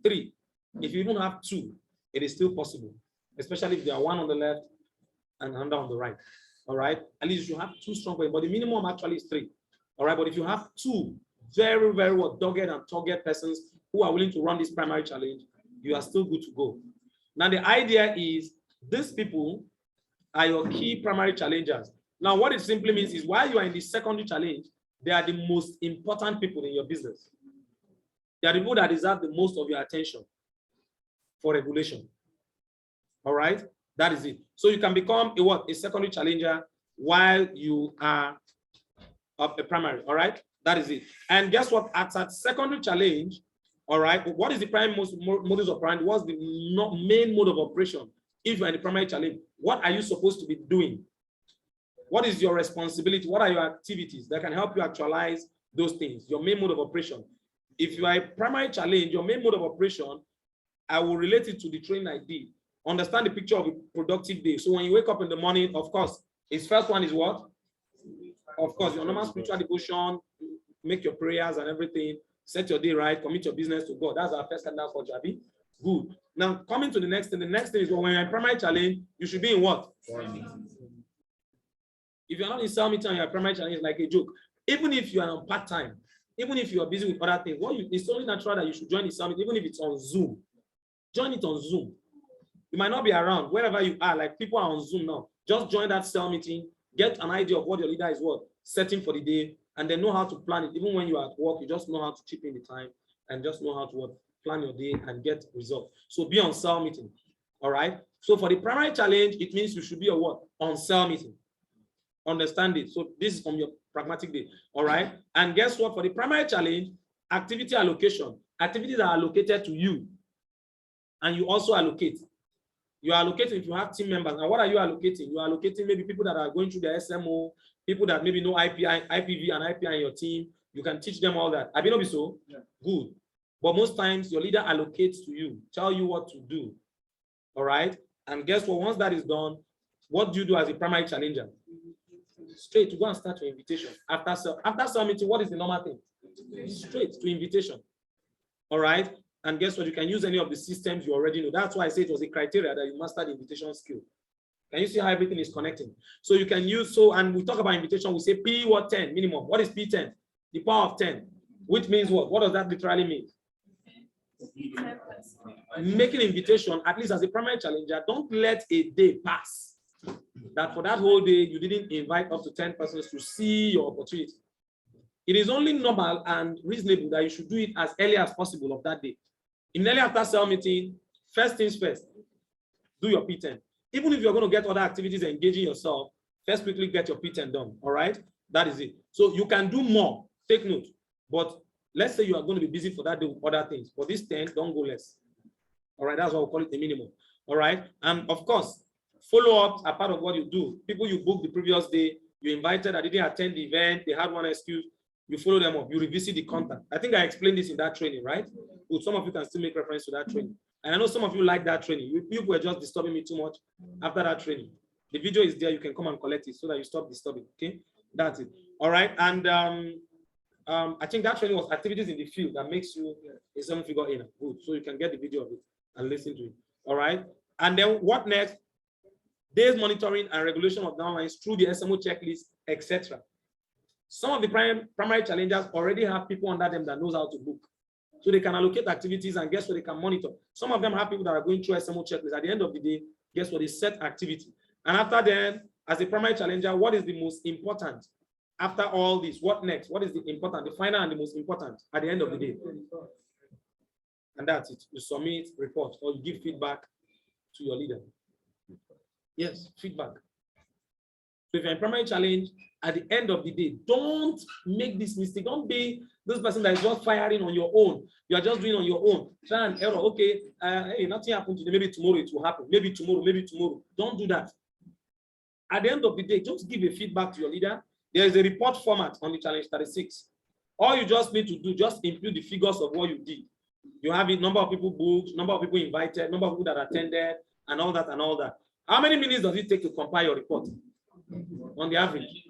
3. If you even have 2, it is still possible, especially if there are 1 on the left and another on the right. All right. At least you should have 2 strong players, but the minimum actually is 3. All right. But if you have 2 very, very dogged and target persons who are willing to run this primary challenge, you are still good to go. Now, the idea is these people are your key primary challengers. Now, what it simply means is while you are in the secondary challenge, they are the most important people in your business. They are the people that deserve the most of your attention for regulation. All right, that is it. So you can become a secondary challenger while you are a primary. All right, that is it. And guess what? At that secondary challenge, all right, what is the prime modus operandi? What's the main mode of operation? If you're in the primary challenge, what are you supposed to be doing? What is your responsibility? What are your activities that can help you actualize those things? Your main mode of operation. If you are a primary challenge, your main mode of operation, I will relate it to the training I did. Understand the picture of a productive day. So when you wake up in the morning, of course, his first one is what? Of course, your normal spiritual devotion, make your prayers and everything, set your day right, commit your business to God. That's our first candidate for Jabi. Good. Now, coming to the next thing is when you're in primary challenge, you should be in what? If you're not in cell meeting and you're primary challenge, it's like a joke. Even if you are on part-time, even if you are busy with other things, it's only natural that you should join the summit, even if it's on Zoom. Join it on Zoom. You might not be around, wherever you are, like people are on Zoom now. Just join that cell meeting, get an idea of what your leader is setting for the day, and then know how to plan it. Even when you are at work, you just know how to chip in the time and just know how to plan your day and get results. So be on cell meeting. All right. So for the primary challenge, it means you should be on cell meeting. Understand it. So this is from your pragmatic day. All right. And guess what? For the primary challenge, activity allocation, activities are allocated to you. And you also allocate. You are allocating if you have team members. And what are you allocating? You are allocating maybe people that are going through the SMO, people that maybe know IPV and IPI in your team. You can teach them all that. I mean, so yeah. Good. But most times your leader allocates to you, tell you what to do. All right. And guess what? Once that is done, what do you do as a primary challenger? Straight to go and start your invitation. After cell meeting, what is the normal thing? Straight to invitation. All right. And guess what? You can use any of the systems you already know. That's why I say it was a criteria that you mastered the invitation skill. Can you see how everything is connecting? So you can use, and we talk about invitation, we say P 10 minimum. What is P10? The power of 10, which means what? What does that literally mean? Making invitation, at least as a primary challenger, don't let a day pass that for that whole day you didn't invite up to 10 persons to see your opportunity. It is only normal and reasonable that you should do it as early as possible of that day. Immediately after cell meeting, first things first, do your P10. Even if you're going to get other activities engaging yourself, first quickly get your P10 done. All right, that is it. So you can do more. Take note. But let's say you are going to be busy for that day with other things. For this 10, don't go less. All right, that's what we call it the minimum. All right, and of course, follow-ups are part of what you do. People you booked the previous day, you invited, I didn't attend the event, they had one excuse, you follow them up, you revisit the contact. I think I explained this in that training, right? But some of you can still make reference to that training. And I know some of you like that training. You were just disturbing me too much after that training. The video is there, you can come and collect it so that you stop disturbing, okay? That's it. All right, and I think that training was activities in the field that makes you a 7-figure earner. Good, so you can get the video of it and listen to it. All right, and then what next? Days monitoring and regulation of downlines through the SMO checklist, etc. Some of the primary challengers already have people under them that knows how to book. So they can allocate activities and guess what, they can monitor. Some of them have people that are going through SMO checklist. At the end of the day, guess what, they set activity. And after then, as a primary challenger, what is the most important after all this? What next? What is the important, the final and the most important at the end of the day? And that's it. You submit report or you give feedback to your leader. Yes, feedback. So if you're in primary challenge, at the end of the day, don't make this mistake. Don't be this person that is just firing on your own. You are just doing on your own. Try and error. Okay, hey, nothing happened today. Maybe tomorrow it will happen. Maybe tomorrow, maybe tomorrow. Don't do that. At the end of the day, just give a feedback to your leader. There is a report format on the challenge 36. All you just need to do, just input the figures of what you did. You have it, number of people booked, number of people invited, number of people that attended, and all that and all that. How many minutes does it take to compile your report on the average?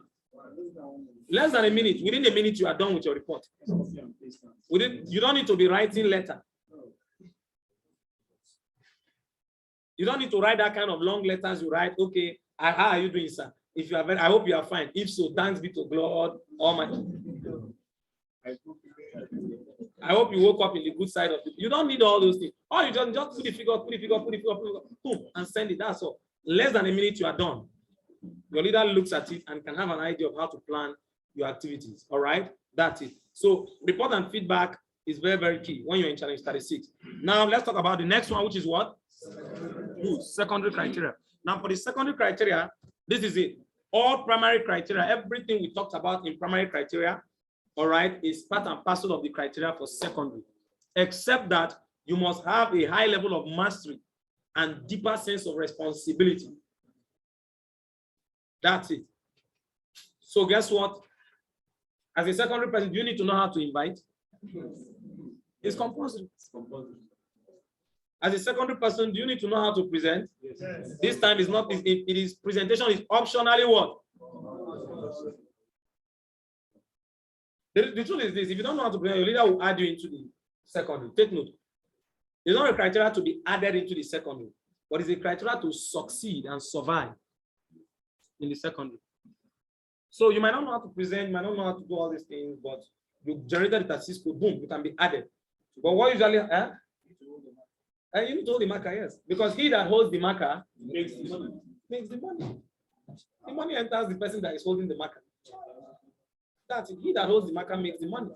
Less than a minute. Within a minute, you are done with your report. You don't need to be writing letter. You don't need to write that kind of long letters. You write, okay, how are you doing, sir? If you are very, I hope you are fine. If so, thanks be to God Almighty. I hope you woke up in the good side of it. You don't need all those things. Or you just put the figure, boom, and send it. That's all. Less than a minute, you are done. Your leader looks at it and can have an idea of how to plan your activities. All right, that's it. So report and feedback is very, very key when you're in challenge 36. Now let's talk about the next one, which is what? Secondary criteria. Now for the secondary criteria, this is it. All primary criteria, everything we talked about in primary criteria, all right, is part and parcel of the criteria for secondary, except that you must have a high level of mastery and deeper sense of responsibility. That's it. So guess what? As a secondary person, do you need to know how to invite? It's compulsory. As a secondary person, do you need to know how to present? Yes. This time is not, it is presentation is optionally what? The truth is this, if you don't know how to present, your leader will add you into the secondary. Take note. It's not a criteria to be added into the secondary, but it's a criteria to succeed and survive in the secondary. So you might not know how to present, you might not know how to do all these things, but you generated it at Cisco, boom, you can be added. But what usually, you need to hold the marker, yes. Because he that holds the marker makes the money. Makes the money. The money enters the person that is holding the marker. That's it. He that holds the marker makes the money.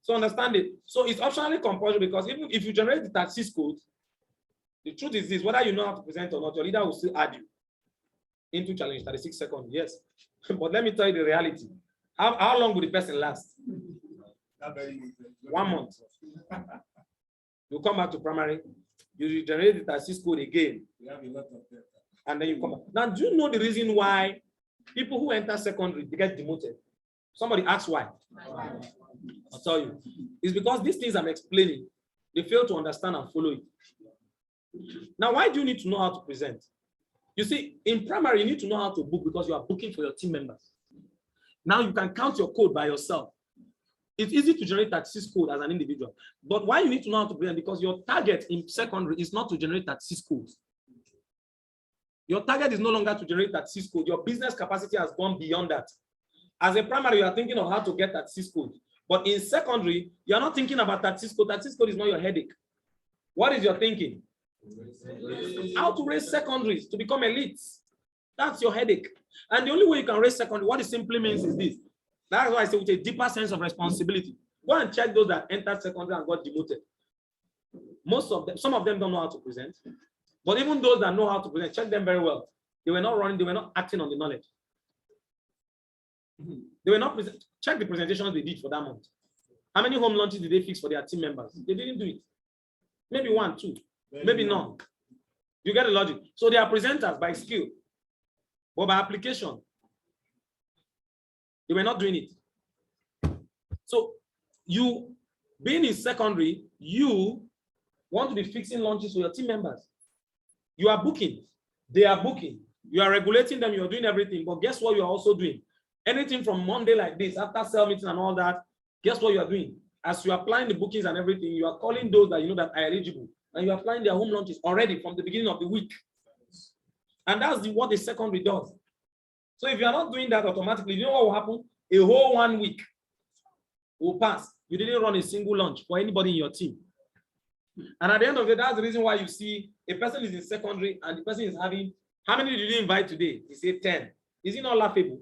So understand it. So it's optionally compulsory because even if you generate the taxis code, the truth is this, whether you know how to present or not, your leader will still add you into challenge 36 seconds. Yes. But let me tell you the reality. How long will the person last? 1 month. You come back to primary, you generate the taxis code again. And then you come back. Now, do you know the reason why people who enter secondary, they get demoted? Somebody asks why. I'll tell you. It's because these things I'm explaining, they fail to understand and follow it. Now, why do you need to know how to present? You see, in primary, you need to know how to book because you are booking for your team members. Now you can count your code by yourself. It's easy to generate taxis code as an individual. But why you need to know how to present? Because your target in secondary is not to generate taxis codes. Your target is no longer to generate taxis code. Your business capacity has gone beyond that. As a primary, you are thinking of how to get taxis code. But in secondary, you are not thinking about taxis code. Taxis code is not your headache. What is your thinking? How to raise secondaries to become elites. That's your headache. And the only way you can raise secondary, what it simply means is this. That's why I say with a deeper sense of responsibility. Go and check those that entered secondary and got demoted. Most of them, some of them don't know how to present. But even those that know how to present, check them very well. They were not running, they were not acting on the knowledge. They were not present. Check the presentations they did for that month. How many home launches did they fix for their team members? They didn't do it. Maybe 1, 2, maybe none. You get the logic. So they are presenters by skill, but by application, they were not doing it. So you, being in secondary, you want to be fixing launches for your team members. You are booking. They are booking. You are regulating them. You are doing everything. But guess what you are also doing? Anything from Monday like this, after sale meeting and all that, guess what you are doing? As you are applying the bookings and everything, you are calling those that you know that are eligible. And you are applying their home launches already from the beginning of the week. And that's what the secondary does. So if you are not doing that automatically, you know what will happen? A whole 1 week will pass. You didn't run a single launch for anybody in your team. And at the end of the day, that's the reason why you see a person is in secondary and the person is having How many did you invite today? He said 10. Is it not laughable?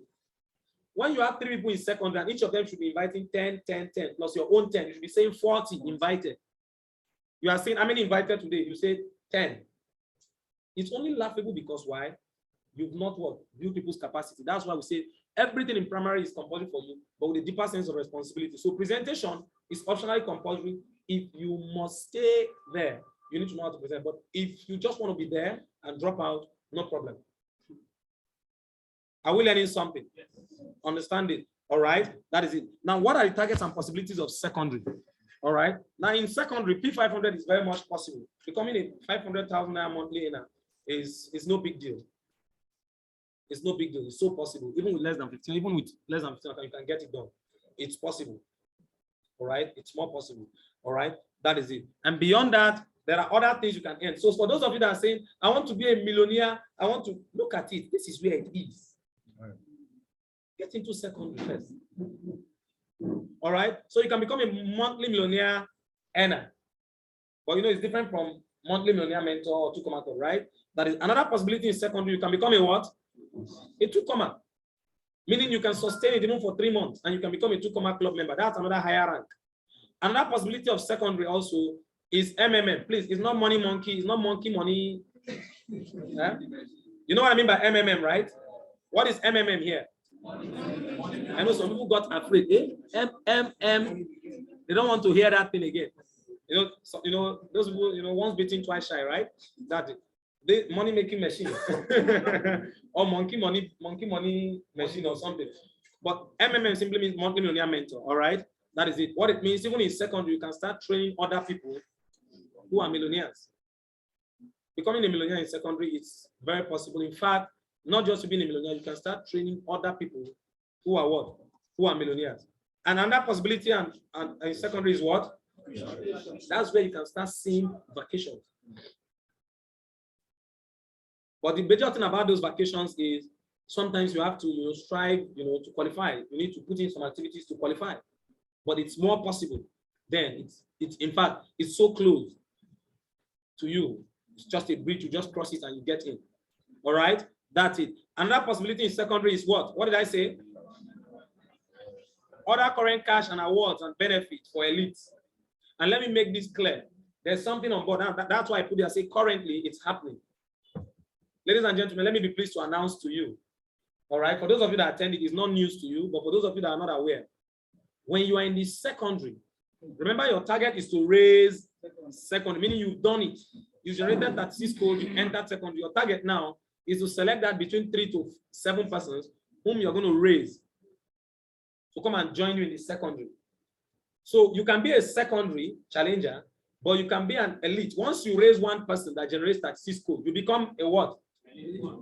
When you have 3 people in secondary and each of them should be inviting 10, 10, 10, plus your own 10, you should be saying 40 invited. You are saying, how many invited today? You say 10. It's only laughable because why? You've not what? Built people's capacity. That's why we say everything in primary is compulsory for you, but with a deeper sense of responsibility. So presentation is optionally compulsory. If you must stay there, you need to know how to present. But if you just want to be there and drop out, no problem. Are we learning something? Yes. Understand it? All right. That is it. Now, what are the targets and possibilities of secondary? All right. Now, in secondary, P500 is very much possible. Becoming a 500,000 monthly earner is no big deal. It's no big deal. It's so possible. Even with less than 15, even with less than 15, you can get it done. It's possible. All right. It's more possible. All right. That is it. And beyond that, there are other things you can earn. So for those of you that are saying, I want to be a millionaire, I want to look at it. This is where it is. Right. Get into secondary first. All right. So you can become a monthly millionaire earner. But you know, it's different from monthly millionaire mentor or two-comma club, right? That is another possibility in secondary. You can become a what? A two-comma. Meaning you can sustain it even for 3 months and you can become a two-comma club member. That's another higher rank. Another possibility of secondary also is MMM. Please, it's not money monkey. It's not monkey money. Yeah? You know what I mean by MMM, right? What is MMM here? I know some people got afraid. MMM. They don't want to hear that thing again. Those people, once bitten, twice shy, right? That's it. The money making machine or monkey money machine or something. But MMM simply means monthly millionaire mentor. All right, that is it. What it means, even in secondary, you can start training other people who are millionaires. Becoming a millionaire in secondary, it's very possible. In fact, not just to be a millionaire, you can start training other people who are what? Who are millionaires. And another possibility and in secondary is what? That's where you can start seeing vacations. But the major thing about those vacations is sometimes you have to strive to qualify. You need to put in some activities to qualify. But it's more possible. Then it's in fact it's so close to you. It's just a bridge, you just cross it and you get in. All right, that's it. Another possibility in secondary is what? What did I say? Other current cash and awards and benefits for elites. And let me make this clear. There's something on board. That's why I put there, say currently it's happening. Ladies and gentlemen, let me be pleased to announce to you. All right, for those of you that attended, it's not news to you, but for those of you that are not aware, when you are in the secondary, remember your target is to raise secondary, meaning you've done it. You generated that C score, you entered secondary. Your target now is to select that between 3 to 7 persons whom you're going to raise to come and join you in the secondary. So you can be a secondary challenger, but you can be an elite. Once you raise one person that generates that C score, you become a what?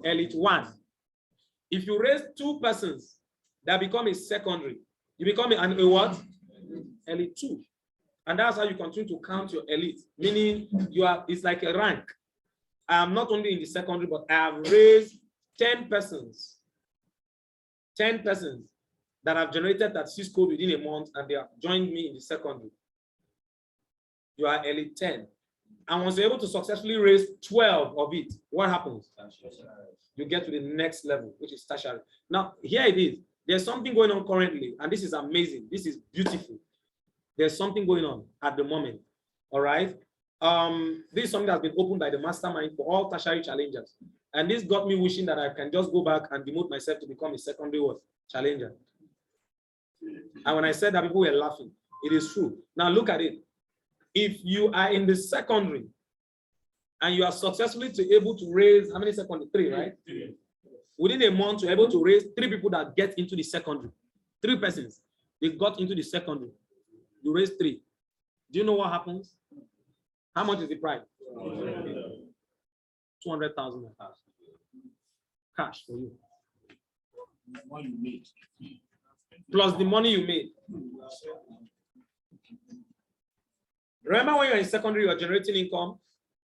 Elite 1. If you raise 2 persons that become a secondary, you become a what? Elite 2. And that's how you continue to count your elite, meaning it's like a rank. I am not only in the secondary, but I have raised 10 persons. 10 persons that have generated that C score within a month and they have joined me in the secondary. You are elite 10. And once you're able to successfully raise 12 of it, what happens? You get to the next level, which is tertiary. Now, here it is. There's something going on currently, and this is amazing. This is beautiful. There's something going on at the moment. All right. This is something that's been opened by the mastermind for all tertiary challengers. And this got me wishing that I can just go back and demote myself to become a secondary challenger. And when I said that, people were laughing. It is true. Now look at it. If you are in the secondary and you are successfully able to raise, how many secondary? 3, right? 3. Within a month, you're able to raise 3 people that get into the secondary. 3 persons. They got into the secondary. You raise 3. Do you know what happens? How much is the price? 200,000 cash for you. Plus the money you made. Remember when you're in secondary, you're generating income.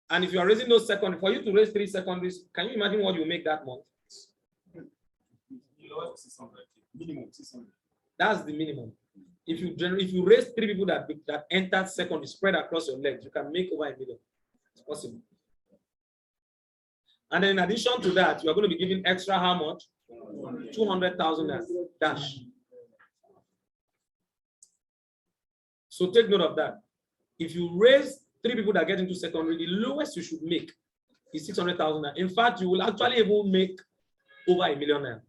And if you are raising those secondary, for you to raise 3 secondaries, can you imagine what you make that month? That's the minimum. If you raise 3 people that entered secondary spread across your legs, you can make over $1 million. It's possible. And then in addition to that, you are going to be giving extra how much? 200,000 dash. So take note of that. If you raise 3 people that get into secondary, the lowest you should make is 600,000. In fact, you will actually even make over $1 million.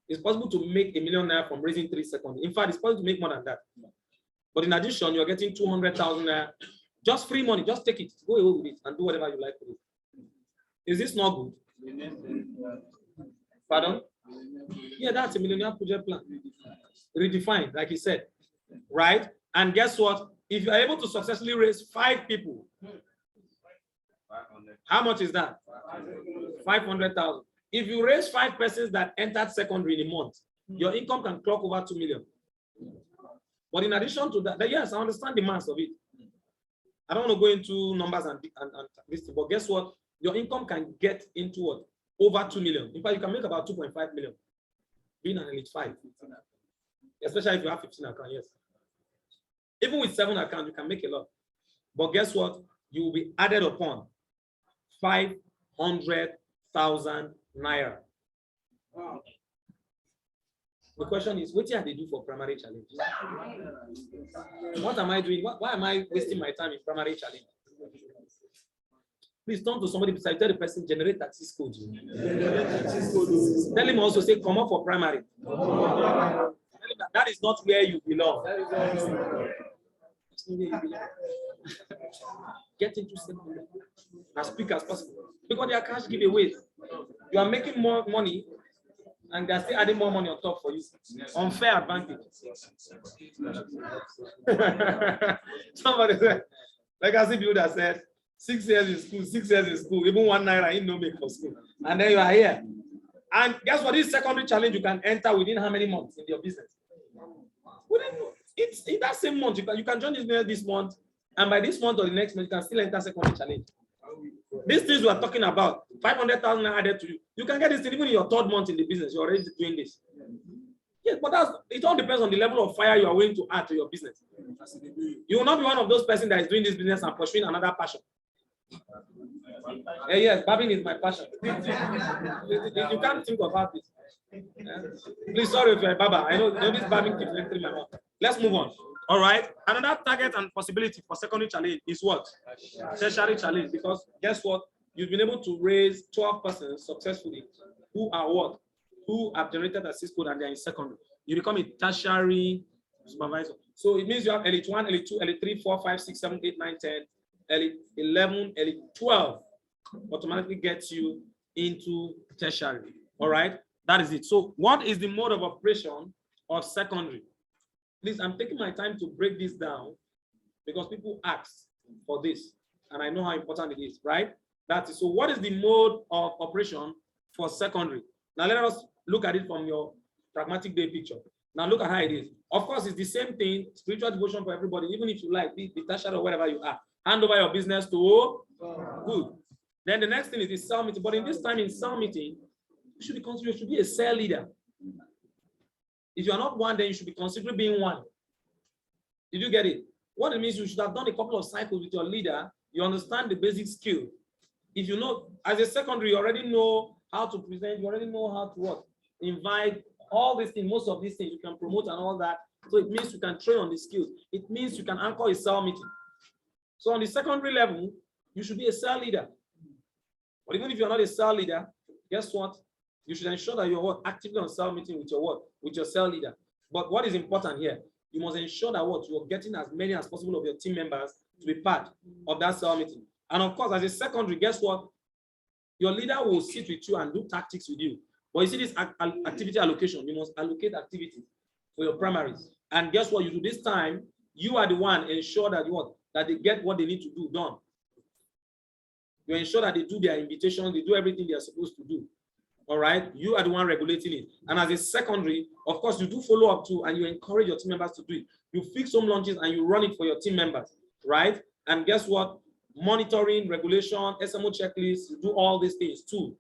It's possible to make $1 million from raising 3 secondary. In fact, it's possible to make more than that. But in addition, you're getting 200,000 just free money. Just take it, go away with it, and do whatever you like with it. Is this not good? Pardon? Yeah, that's a millionaire project plan. Redefined, like he said, right? And guess what? If you are able to successfully raise 5 people, how much is that? 500,000. If you raise 5 persons that entered secondary in a month, your income can clock over 2 million. But in addition to that, yes, I understand the mass of it. I don't want to go into numbers and this, but guess what? Your income can get into what? Over 2 million. In fact, you can make about 2.5 million being an elite 5, especially if you have 15 accounts. Yes. Even with 7 accounts, you can make a lot. But guess what? You will be added upon 500,000 naira. Wow. The question is, what do they do for primary challenge? What am I doing? Why am I wasting my time in primary challenge? Please turn to somebody beside you. Tell the person, generate taxes code. Tell him also, say, come up for primary. Tell him that is not where you belong. Get into secondary as quick as possible. Because they are cash giveaways. You are making more money and they're still adding more money on top for you. Unfair advantage. Somebody said, like I see people that said, 6 years in school, 6 years in school, even 1 naira in no make for school. And then you are here. And guess what? This secondary challenge you can enter within how many months in your business? It's in that same month. You can join this business this month, and by this month or the next month, you can still enter secondary challenge. These things we are talking about, 500,000 added to you. You can get this thing even in your 3rd month in the business. You're already doing this. Yes, but it all depends on the level of fire you are willing to add to your business. You will not be one of those persons that is doing this business and pursuing another passion. Yes, barbing is my passion. You can't think about this. Please, sorry if you're a barber. I know this barbing keeps entering my mouth. Let's move on. All right. Another target and possibility for secondary challenge is what? Tertiary challenge. Because guess what? You've been able to raise 12 persons successfully who are what? Who have generated a CIS code and they're in secondary. You become a tertiary supervisor. So it means you have elite 1, elite 2, elite 3, 4, 5, 6, 7, 8, 9, 10, elite 11, elite 12 automatically gets you into tertiary. All right. That is it. So what is the mode of operation of secondary? Please, I'm taking my time to break this down because people ask for this and I know how important it is, right? That is, so what is the mode of operation for secondary? Now let us look at it from your pragmatic day picture. Now look at how it is. Of course, it's the same thing, spiritual devotion for everybody, even if you like, be tertiary or wherever you are. Hand over your business to good. Then the next thing is the cell meeting. But in this time in cell meeting, you should be considered, you should be a cell leader. If you are not one, then you should be considered being one. Did you get it? What it means, you should have done a couple of cycles with your leader. You understand the basic skill. If you know, as a secondary, you already know how to present, you already know how to what? Invite, all these things, most of these things you can promote and all that. So it means you can train on the skills. It means you can anchor a cell meeting. So on the secondary level, you should be a cell leader. But even if you're not a cell leader, guess what? You should ensure that you're what? Actively on cell meeting with your what? With your cell leader. But what is important here? You must ensure that what? You're getting as many as possible of your team members to be part of that cell meeting. And of course, as a secondary, guess what? Your leader will sit with you and do tactics with you. But you see this activity allocation, you must allocate activities for your primaries. And guess what you do this time? You are the one ensure that what? That they get what they need to do done. You ensure that they do their invitations, they do everything they are supposed to do. All right, you are the one regulating it. And as a secondary, of course, you do follow up too, and you encourage your team members to do it. You fix home lunches and you run it for your team members, right? And guess what? Monitoring, regulation, SMO checklists, you do all these things too.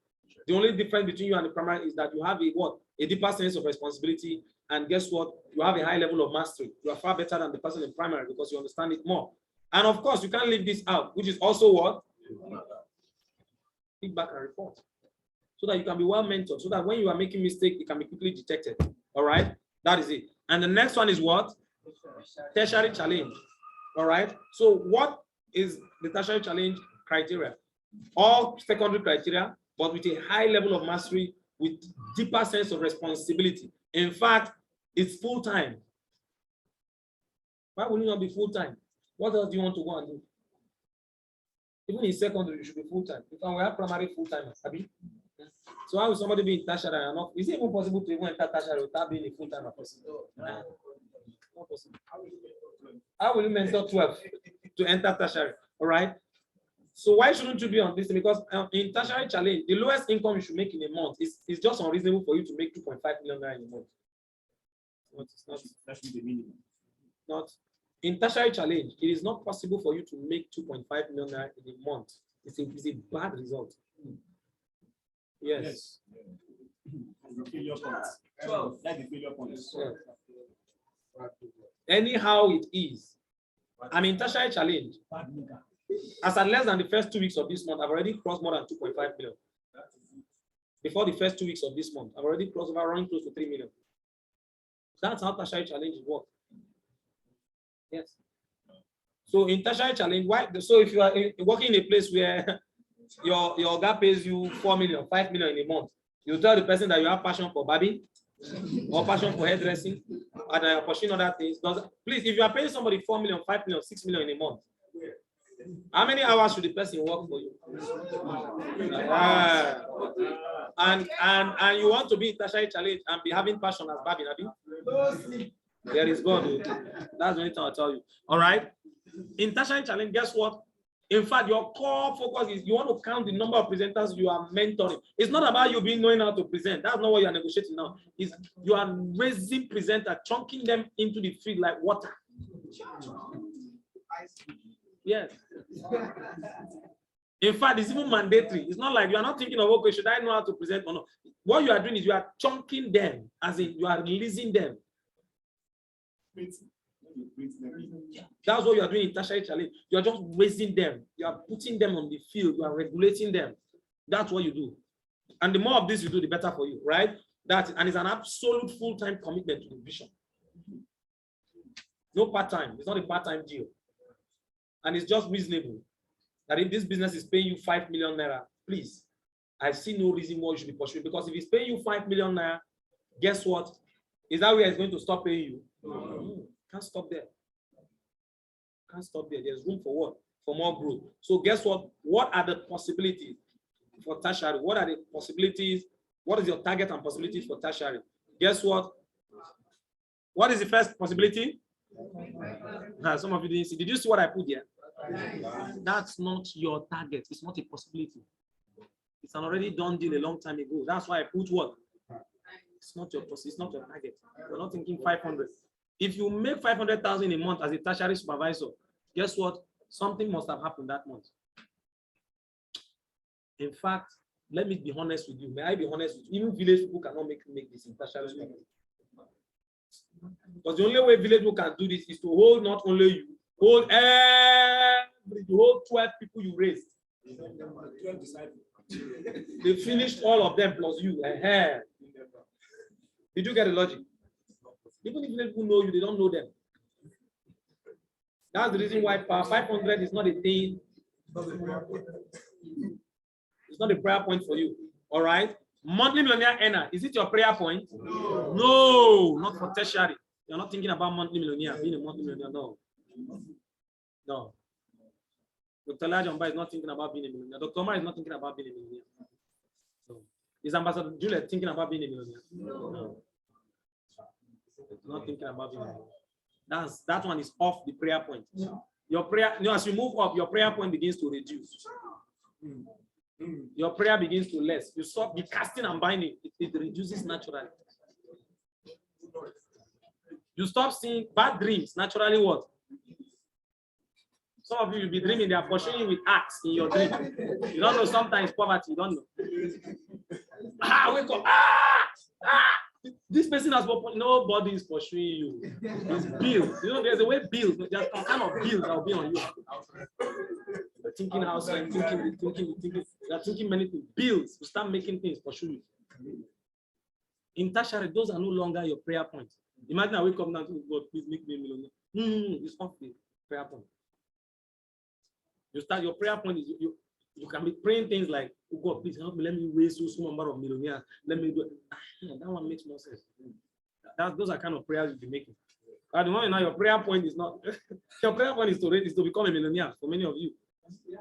The only difference between you and the primary is that you have a what? A deeper sense of responsibility. And guess what? You have a high level of mastery. You are far better than the person in primary because you understand it more. And of course, you can't leave this out, which is also what? Feedback and report. so that you can be well mentored, so that when you are making mistakes, it can be quickly detected. All right, that is it. And the next one is what? Tertiary challenge. All right. So what is the tertiary challenge criteria? All secondary criteria, but with a high level of mastery, with deeper sense of responsibility. In fact, it's full-time. Why would it not be full-time? What else do you want to go and do? Even in secondary, you should be full-time. If I were primary full-time, so how will somebody be in tertiary and not? Is it even possible to even enter tertiary without being a full-time person? Not possible. How will you mentor 12 to enter tertiary? All right. So why shouldn't you be on this? Because in tertiary challenge, the lowest income you should make in a month is just unreasonable for you to make 2.5 million naira in a month. That should be the minimum. Not in tertiary challenge, it is not possible for you to make 2.5 million naira in a month. It's a bad result. Yes. The failure points. 12. That's the failure points. Yeah. Anyhow it is. I mean, tertiary challenge. As at less than the first 2 weeks of this month, I've already crossed more than 2.5 million. Before the first 2 weeks of this month, I've already crossed over running close to 3 million. That's how tertiary challenge works. Yes. So in tertiary challenge, why? So if you are working in a place where your guy pays you 4 million, 5 million in a month, you tell the person that you have passion for barbing or passion for hairdressing and pursuing other things. Please, if you are paying somebody 4 million, 5 million, 6 million in a month, how many hours should the person work for you? And you want to be in tertiary challenge and be having passion as barbing, Abi? There is God. That's the only thing I'll tell you. All right. In tertiary challenge, guess what? In fact, your core focus is you want to count the number of presenters you are mentoring. It's not about you being knowing how to present. That's not what you are negotiating now. It's you are raising presenters, chunking them into the field like water. Yes. In fact, it's even mandatory. It's not like you are not thinking of, okay, should I know how to present or not? What you are doing is you are chunking them, as in you are releasing them. That's what you are doing in tertiary challenge. You are just raising them. You are putting them on the field. You are regulating them. That's what you do. And the more of this you do, the better for you, right? And it's an absolute full-time commitment to the vision. No part-time. It's not a part-time deal. And it's just reasonable that if this business is paying you 5 million naira, please, I see no reason why you should be pursuing. Because if it's paying you 5 million naira, guess what? Is that where it's going to stop paying you? No, can't stop there. Can't stop there. There's room for what? For more growth. So guess what? What are the possibilities for tertiary? What are the possibilities? What is your target and possibilities for tertiary? Guess what? What is the first possibility? Some of you didn't see. Did you see what I put there? That's not your target. It's not a possibility. It's an already done deal a long time ago. That's why I put what? It's not your target. You're not thinking 500. If you make 500,000 a month as a tertiary supervisor, guess what? Something must have happened that month. In fact, let me be honest with you. May I be honest with you? Even village people cannot make this in tertiary supervisor. Because the only way village people can do this is to hold not only you, hold the whole 12 people you raised. 12 disciples. They finished all of them plus you. Did you get the logic? Even if people know you, they don't know them. That's the reason why 500 is not a thing. It's not a prayer point for you. All right. Monthly millionaire earner, is it your prayer point? No, not for tertiary. You're not thinking about monthly millionaire, being a monthly millionaire. No. No. Dr. Lajamba is not thinking about being a millionaire. Dr. Umar is not thinking about being a millionaire. No. Is Ambassador Juliet thinking about being a millionaire? No. Not thinking about being a millionaire. That one is off the prayer point. Your prayer, as you move up, your prayer point begins to reduce. Your prayer begins to less. You stop the casting and binding. It reduces naturally. You stop seeing bad dreams. Naturally, what? Some of you will be dreaming they are pursuing you with axe in your dream. You don't know. Sometimes poverty. You don't know. Wake up. This person has nobody is pursuing you. It's bills. You know, there's a way bills. There's some kind of bills that will be on you. thinking house, you're thinking many things. Bills, you start making things for sure. In tertiary, those are no longer your prayer points. Imagine I wake up now to God, please make me a millionaire. It's off the prayer point. You start your prayer point is you can be praying things like, oh God, please help me, let me raise so small number of millionaires. Let me do it. That one makes more sense. Those are kind of prayers you'll be making. At the moment now, your prayer point is not your prayer point is to become a millionaire for many of you.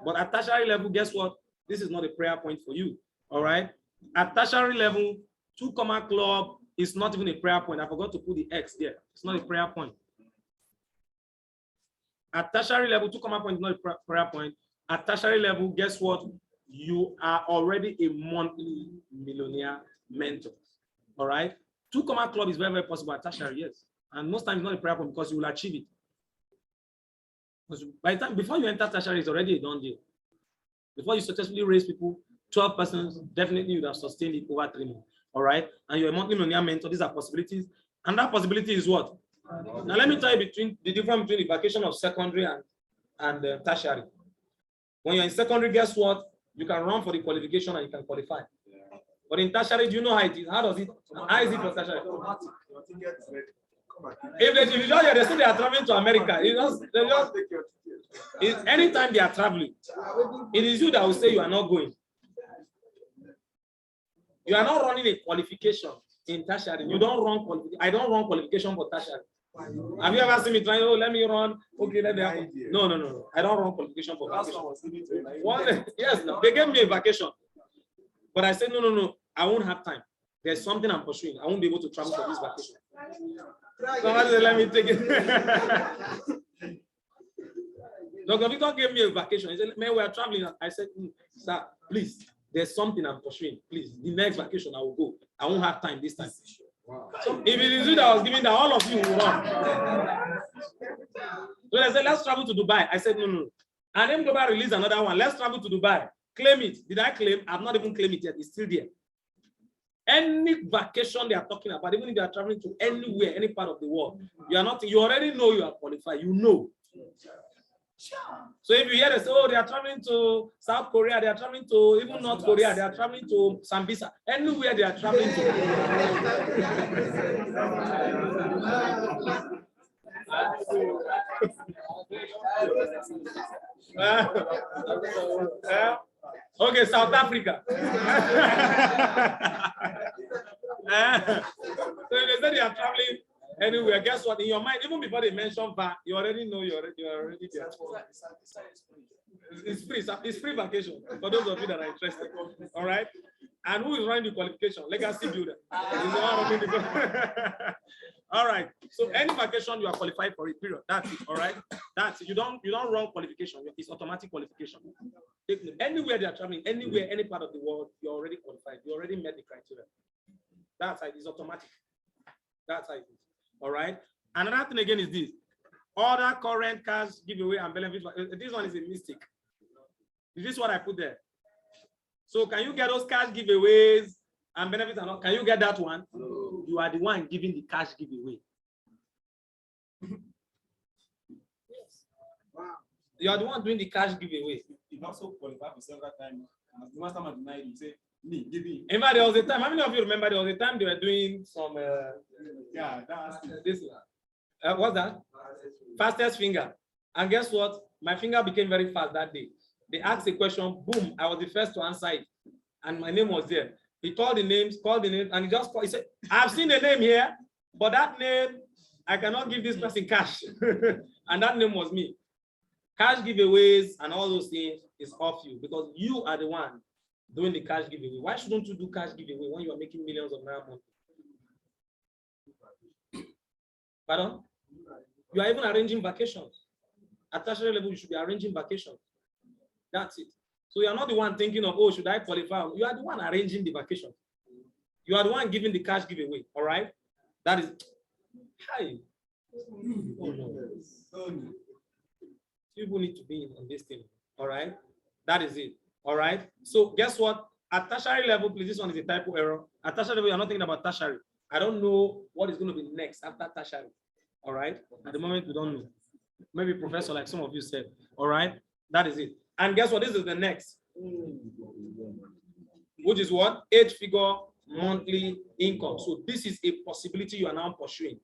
But at tertiary level, guess what? This is not a prayer point for you. All right. At tertiary level, 2 comma club is not even a prayer point. I forgot to put the X there. It's not a prayer point. At tertiary level, 2 comma point is not a prayer point. At tertiary level, guess what? You are already a monthly millionaire mentor. All right. 2 comma club is very, very possible at tertiary, yes. And most times not a prayer point because you will achieve it. Because by the time before you enter tertiary, it's already a done deal. Before you successfully raise people, 12 persons, definitely you would have sustained it over 3 months. All right. And you're a monthly millionaire mentor. These are possibilities. And that possibility is what? Now let me tell you the difference between the vacation of secondary and tertiary. When you're in secondary, guess what? You can run for the qualification and you can qualify. But in tertiary, do you know how it is? How is it for tertiary? If they say they are traveling to America, anytime they are traveling, it is you that will say you are not going. You are not running a qualification in tertiary. You don't run qualification. I don't run qualification for tertiary. Have you ever seen me trying? Oh, let me run. Okay, let me. No. I don't run qualification for vacation. Yes, they gave me a vacation, but I said no. I won't have time. There's something I'm pursuing. I won't be able to travel for this vacation. Somebody said, let me take it. Dr. Victor gave me a vacation. He said, man, we are traveling. I said, sir, please, there's something I'm pursuing. Please, the next vacation I will go. I won't have time this time. Wow. So if it is you that I was giving that, all of you will run. So they said, let's travel to Dubai. I said, no. And then Global released another one. Let's travel to Dubai. Claim it. Did I claim? I've not even claimed it yet. It's still there. Any vacation they are talking about, even if they are traveling to anywhere, any part of the world, you already know you are qualified. You know. So if you hear they say, oh, they are traveling to South Korea, they are traveling to even North Korea, they are traveling to Sambisa, anywhere they are traveling to. Okay, South Africa. So if they say they are traveling anywhere, guess what? In your mind, even before they mention VA, you already know you're already there. It's free. It's free vacation for those of you that are interested. All right. And who is running the qualification? Legacy builder. All right. So any vacation you are qualified for it, period. That's it. All right. That's it. You don't run qualification. It's automatic qualification. Anywhere they are traveling, anywhere, any part of the world, you're already qualified. You already met the criteria. That's how it is. Automatic. That's how it is. All right. Another thing again is this: other current cash giveaway and benefits. This one is a mistake. Is this what I put there? So can you get those cash giveaways and benefits and all? Can you get that one? No. You are the one giving the cash giveaway. Yes. Wow. You are the one doing the cash giveaway. You also qualify for several times. The last time I denied, you say, me, give me. In fact, there was a time, how many of you remember there was a time they were doing some yeah, that's this what's that? Fastest finger. And guess what? My finger became very fast that day. They asked a question, boom, I was the first to answer it. And my name was there. He called the names, and he just called, he said, I've seen the name here, but that name, I cannot give this person cash. And that name was me. Cash giveaways and all those things is off you because you are the one doing the cash giveaway. Why shouldn't you do cash giveaway when you are making millions of naira money? Pardon? You are even arranging vacations. At tertiary level, you should be arranging vacations. That's it. So you are not the one thinking of, oh, should I qualify? You are the one arranging the vacation. You are the one giving the cash giveaway. All right? That is. Hi. Oh, no. People need to be on this thing. All right? That is it. All right? So guess what? At tertiary level, please, this one is a typo error. At tertiary level, you're not thinking about tertiary. I don't know what is going to be next after tertiary. All right? At the moment, we don't know. Maybe professor, like some of you said. All right? That is it. And guess what? This is the next, which is what? 8-figure monthly income. So this is a possibility you are now pursuing.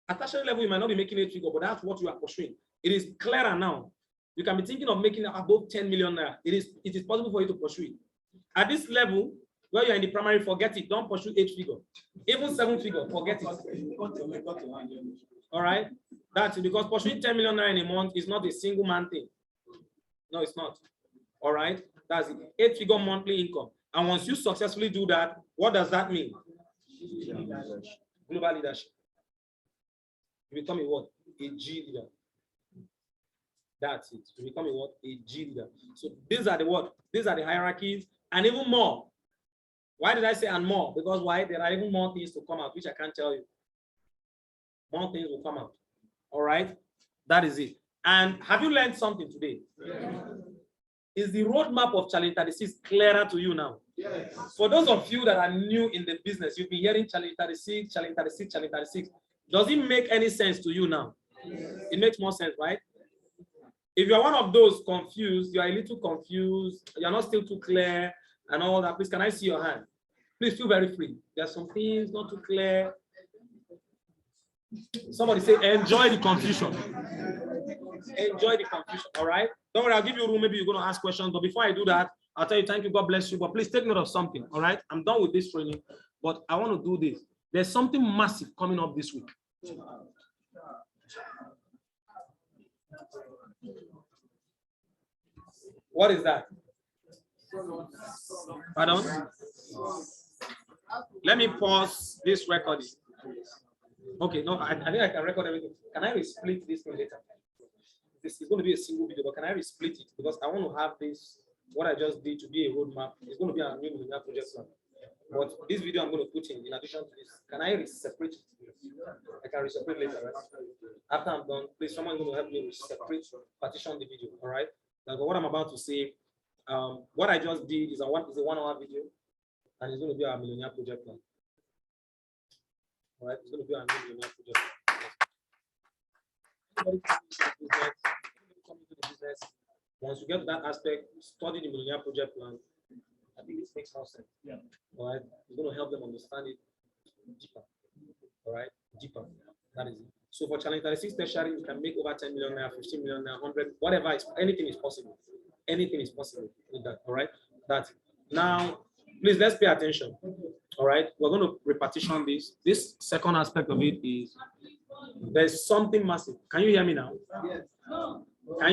At tertiary level, you might not be making 8-figure, but that's what you are pursuing. It is clearer now. You can be thinking of making above 10 million naira. It is possible for you to pursue it. At this level, where you're in the primary, forget it. Don't pursue 8-figure. Even 7-figure, forget it. All right? That's it, because pursuing 10 million naira in a month is not a single man thing. No, it's not. All right? That's it. 8-figure monthly income. And once you successfully do that, what does that mean? Global leadership. You become a what? A G leader. That's it. You become a what? A G leader. So these are the what? These are the hierarchies, and even more. Why did I say and more? Because why? There are even more things to come out, which I can't tell you. More things will come out. All right? That is it. And have you learned something today? Yeah. Is the roadmap of Challenge 36 clearer to you now? Yes. For those of you that are new in the business, you've been hearing Challenge 36, Challenge 36, Challenge 36. Does it make any sense to you now? Yes. It makes more sense, right? If you're one of those confused, you are a little confused, you're not still too clear and all that, please, can I see your hand? Please feel very free. There are some things not too clear. Somebody say, enjoy the confusion. Enjoy the confusion, all right? Don't worry, I'll give you room. Maybe you're going to ask questions. But before I do that, I'll tell you, thank you, God bless you. But please take note of something, all right? I'm done with this training, but I want to do this. There's something massive coming up this week. What is that? Pardon? Let me pause this recording. Okay, no, I think I can record everything. Can I split this thing later? This is going to be a single video, but can I split it? Because I want to have this, what I just did, to be a roadmap. It's going to be a new Millionaire project plan. But this video I'm going to put in addition to this, can I separate it? I can separate later, right? After I'm done, please, someone's going to help me separate, partition the video, all right? Now, what I'm about to say, what I just did is a 1-hour video, and it's going to be our Millionaire project plan. All right, it's going to be our Millionaire project plan. Once you get to that aspect, study the Millionaire project plan. I think this makes more sense. Yeah. All right, it's going to help them understand it deeper. All right, deeper. That is it. So for Challenge 36 Tertiary, you can make over 10 million naira, 15 million naira, 100, whatever is, anything is possible. Anything is possible with that. All right. That's it. Now, please let's pay attention. All right. We're going to repetition this. This second aspect of it is there's something massive. Can you hear me now? Yes. Can you?